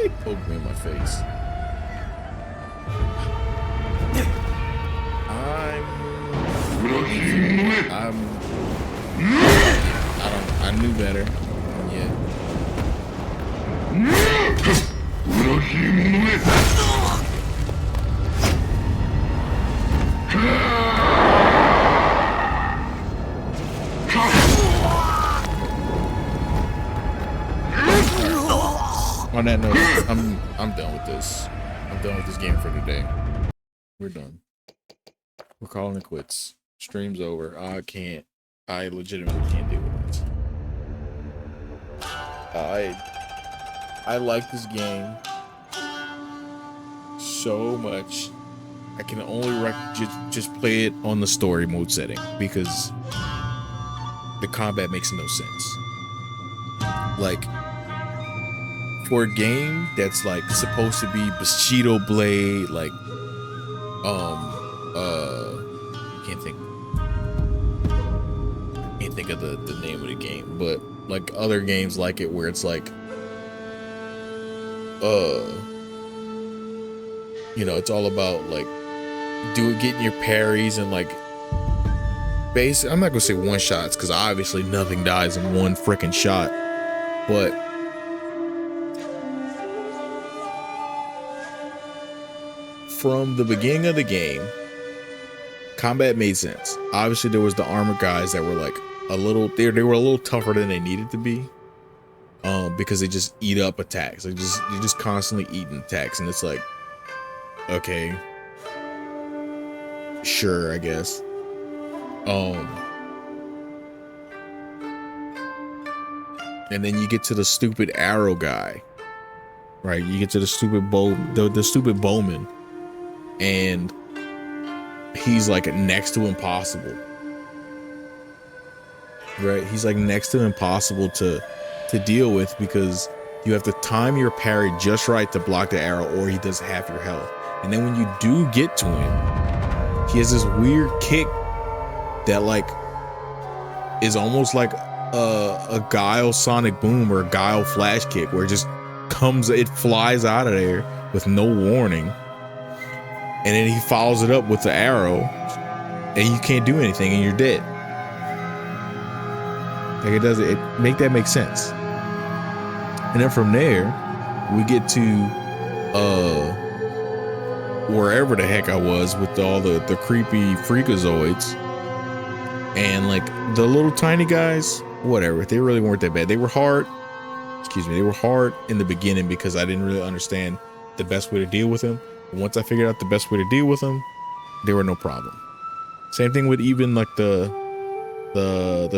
He poked me in my face. I knew better. Yeah. On that note, I'm done with this. I'm done with this game for today. We're done. We're calling it quits. Stream's over. I legitimately can't deal with this. I like this game so much. I can only just play it on the story mode setting because the combat makes no sense. Like, for a game that's like supposed to be Bushido Blade, like can't think of the name of the game, but like other games like it where it's like you know, it's all about like getting your parries and like I'm not gonna say one shots because obviously nothing dies in one freaking shot, but from the beginning of the game, combat made sense. Obviously, there was the armored guys that were like a little, they were a little tougher than they needed to be, because they just eat up attacks. They're just constantly eating attacks, and it's like, okay, sure, I guess. And then you get to the stupid arrow guy, right? You get to the stupid the stupid bowman, and he's like next to impossible, right? He's like next to impossible to deal with because you have to time your parry just right to block the arrow, or he does half your health. And then when you do get to him, he has this weird kick that like is almost like a Guile Sonic Boom or a Guile Flash Kick, where it flies out of there with no warning, and then he follows it up with the arrow, and you can't do anything, and you're dead. Like, it make that make sense. And then from there, we get to wherever the heck I was with all the creepy freakazoids, and like the little tiny guys, whatever, they really weren't that bad. They were hard. They were hard in the beginning because I didn't really understand the best way to deal with them. But once I figured out the best way to deal with them, they were no problem. Same thing with even like the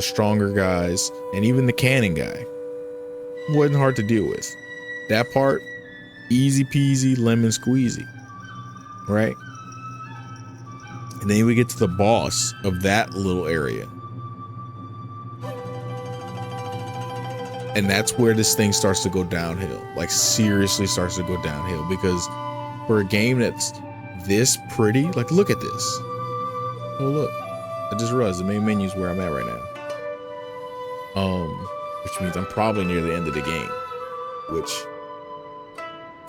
stronger guys, and even the cannon guy wasn't hard to deal with. That part, easy peasy lemon squeezy, right? And then we get to the boss of that little area, and that's where this thing starts to go downhill. Like, seriously starts to go downhill, because for a game that's this pretty, like, look at this. Oh look, I just realized the main menu is where I'm at right now. Which means I'm probably near the end of the game, which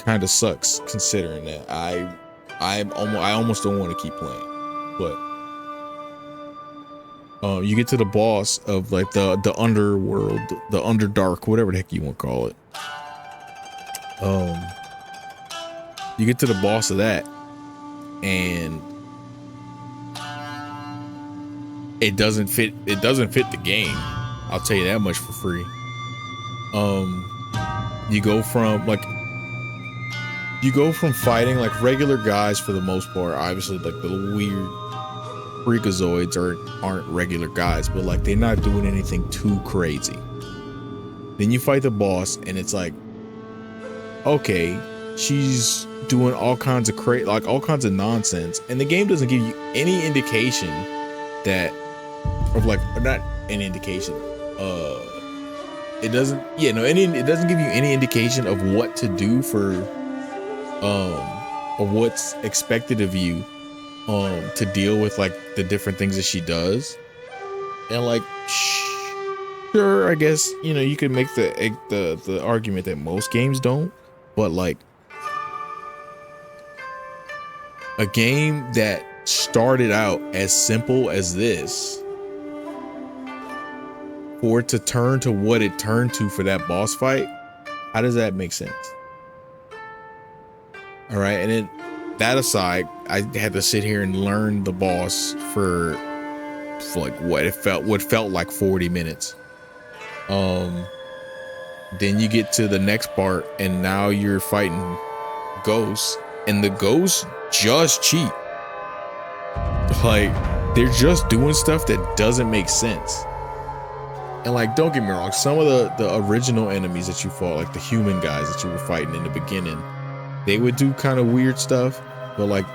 kind of sucks considering that I almost don't want to keep playing. But you get to the boss of like the underworld, the underdark, whatever the heck you want to call it. You get to the boss of that, and it doesn't fit the game. I'll tell you that much for free. You go from fighting like regular guys for the most part. Obviously, like the weird freakazoids aren't regular guys, but like they're not doing anything too crazy. Then you fight the boss, and it's like, okay, she's doing all kinds of all kinds of nonsense, and the game doesn't give you any indication that, of like, not any indication. It doesn't give you any indication of what to do for, or what's expected of you, to deal with like the different things that she does. And like, sure, I guess, you know, you could make the argument that most games don't, but like a game that started out as simple as this, for it to turn to what it turned to for that boss fight, how does that make sense? All right, and then that aside, I had to sit here and learn the boss for like what felt like 40 minutes. Then you get to the next part, and now you're fighting ghosts, and the ghosts just cheat. Like, they're just doing stuff that doesn't make sense. And like, don't get me wrong, some of the original enemies that you fought, like the human guys that you were fighting in the beginning, they would do kind of weird stuff, but like,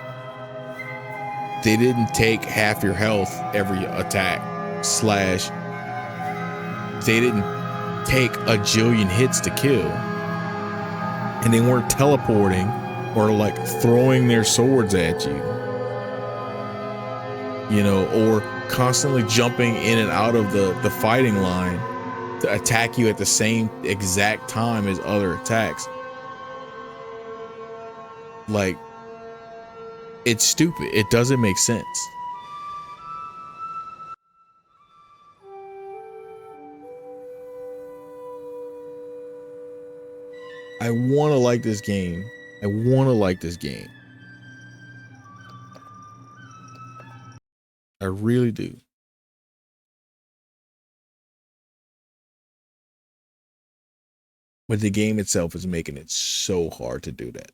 they didn't take half your health every attack, slash they didn't take a jillion hits to kill, and they weren't teleporting or like throwing their swords at you, you know, or constantly jumping in and out of the fighting line to attack you at the same exact time as other attacks. Like, it's stupid. It doesn't make sense. I want to like this game. I want to like this game. I really do. But the game itself is making it so hard to do that.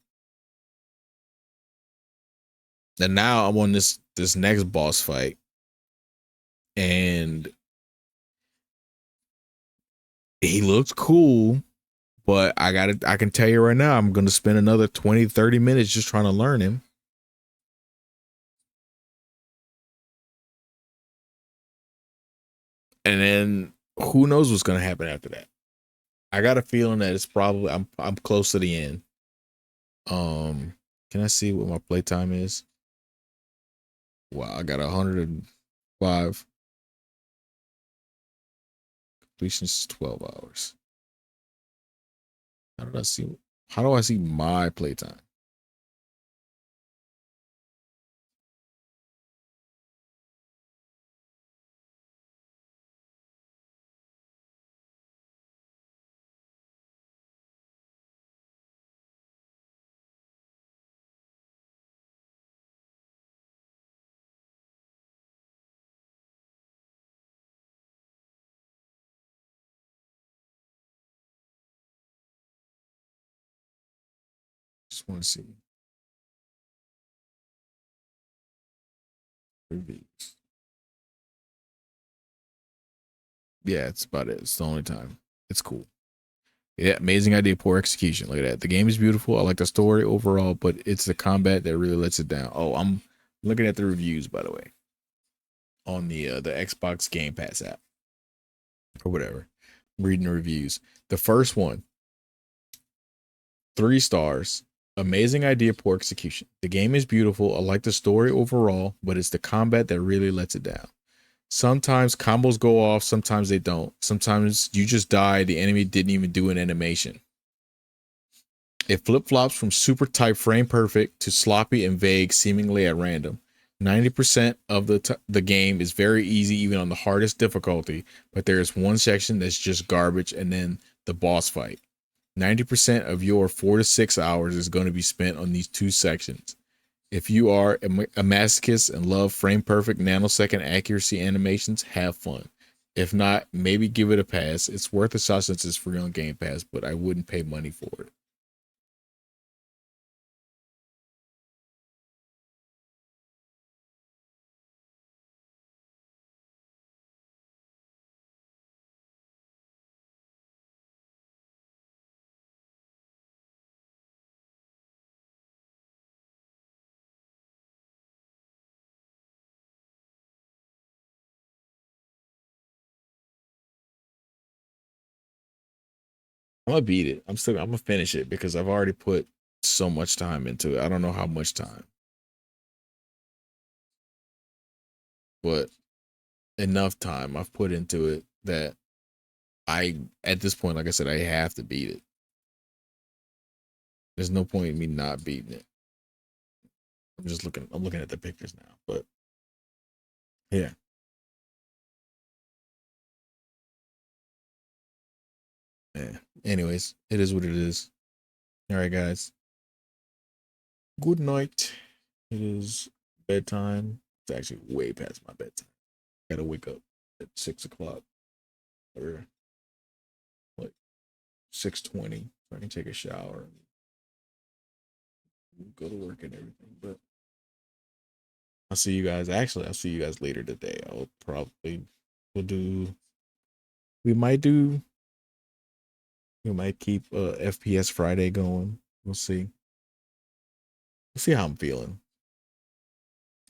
And now I'm on this next boss fight, and he looks cool, but I can tell you right now, I'm going to spend another 20, 30 minutes just trying to learn him. And then who knows what's going to happen after that. I got a feeling that it's probably I'm close to the end. Can I see what my playtime is? Wow, I got 105. Completion is 12 hours. How do I see my playtime? Just want to see reviews. Yeah, it's about it. It's the only time. It's cool. Yeah, amazing idea, poor execution. Look at that. The game is beautiful. I like the story overall, but it's the combat that really lets it down. Oh, I'm looking at the reviews, by the way, on the Xbox Game Pass app or whatever. I'm reading the reviews. The first one, 3 stars. Amazing idea, poor execution. The game is beautiful. I like the story overall, but it's the combat that really lets it down. Sometimes combos go off, sometimes they don't. Sometimes you just die. The enemy didn't even do an animation. It flip-flops from super tight frame perfect to sloppy and vague seemingly at random. 90% of the game is very easy even on the hardest difficulty, but there is one section that's just garbage, and then the boss fight. 90% of your 4 to 6 hours is going to be spent on these 2 sections. If you are a masochist and love frame perfect nanosecond accuracy animations, have fun. If not, maybe give it a pass. It's worth a shot since it's free on Game Pass, but I wouldn't pay money for it. I'm gonna beat it. I'm gonna finish it because I've already put so much time into it. I don't know how much time, but enough time I've put into it that at this point, like I said, I have to beat it. There's no point in me not beating it. I'm looking at the pictures now, but yeah. Yeah. Anyways, it is what it is. All right, guys. Good night. It is bedtime. It's actually way past my bedtime. Gotta wake up at 6 o'clock or like 6:20 so I can take a shower and go to work and everything. But I'll see you guys. Actually, I'll see you guys later today. I'll probably we'll do. We might do. We might keep FPS Friday going. We'll see. We'll see how I'm feeling.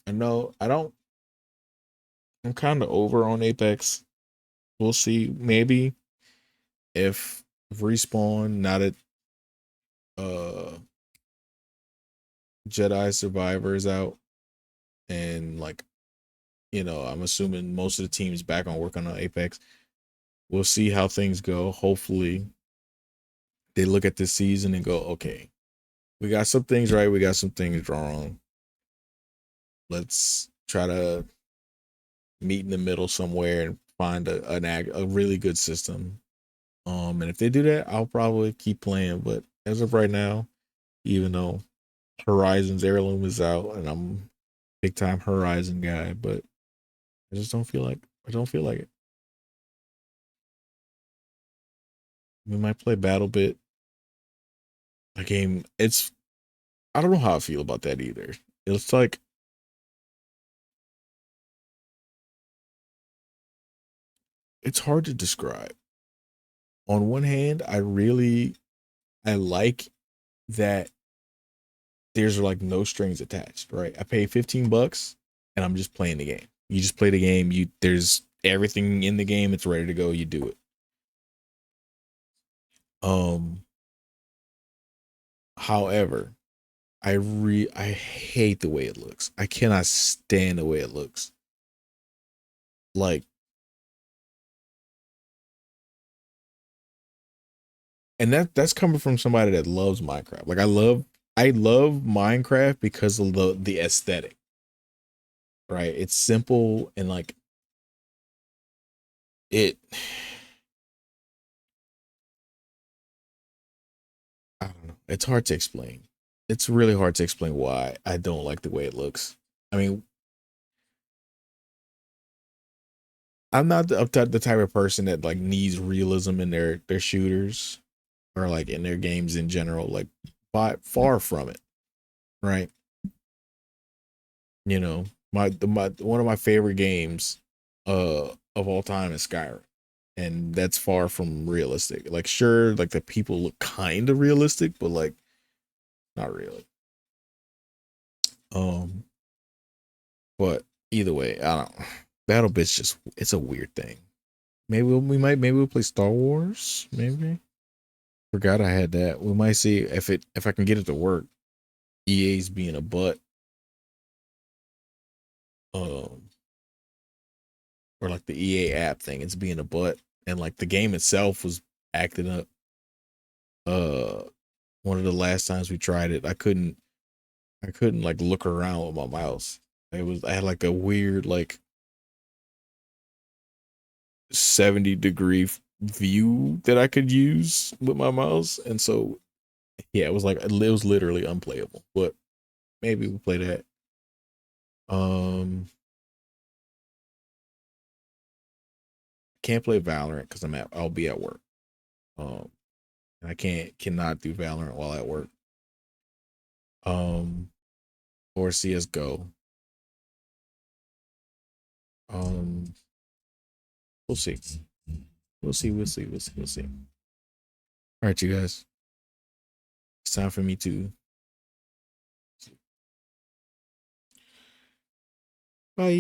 I know I don't. I'm kind of over on Apex. We'll see. Maybe if respawn not at uh Jedi Survivor is out and like I'm assuming most of the team's back on working on Apex. We'll see how things go. Hopefully they look at this season and go, okay, we got some things right, we got some things wrong. Let's try to meet in the middle somewhere and find a really good system. And if they do that, I'll probably keep playing. But as of right now, even though Horizon's Heirloom is out and I'm a big time Horizon guy, but I just don't feel like it. We might play Battle Bit. The game, I don't know how I feel about that either. It's like it's hard to describe. On one hand, I like that there's like no strings attached, right? I pay $15 and I'm just playing the game. You just play the game, there's everything in the game, it's ready to go, you do it. However, I hate the way it looks. I cannot stand the way it looks. Like, and that's coming from somebody that loves Minecraft. Like I love Minecraft because of the aesthetic. Right? It's simple and like it I don't know. It's hard to explain. It's really hard to explain why I don't like the way it looks. I mean, I'm not the type of person that like needs realism in their shooters or like in their games in general. Like, far from it, right? My one of my favorite games of all time is Skyrim, and that's far from realistic. Like, sure, like the people look kind of realistic, but like not really. Um, but either way, I don't. Battle Bit's just it's a weird thing. Maybe we'll play Star Wars. Maybe forgot I had that. We might see if I can get it to work. EA's being a butt. Um, or like the EA app thing, it's being a butt, and like the game itself was acting up. Uh, one of the last times we tried it, I couldn't like look around with my mouse. I had like a weird like 70-degree view that I could use with my mouse, and so yeah, it was literally unplayable. But maybe we'll play that. Can't play Valorant because I'll be at work. And I cannot do Valorant while at work. Um, or CS:GO. Um, we'll see. We'll see. All right, you guys. It's time for me to. Bye.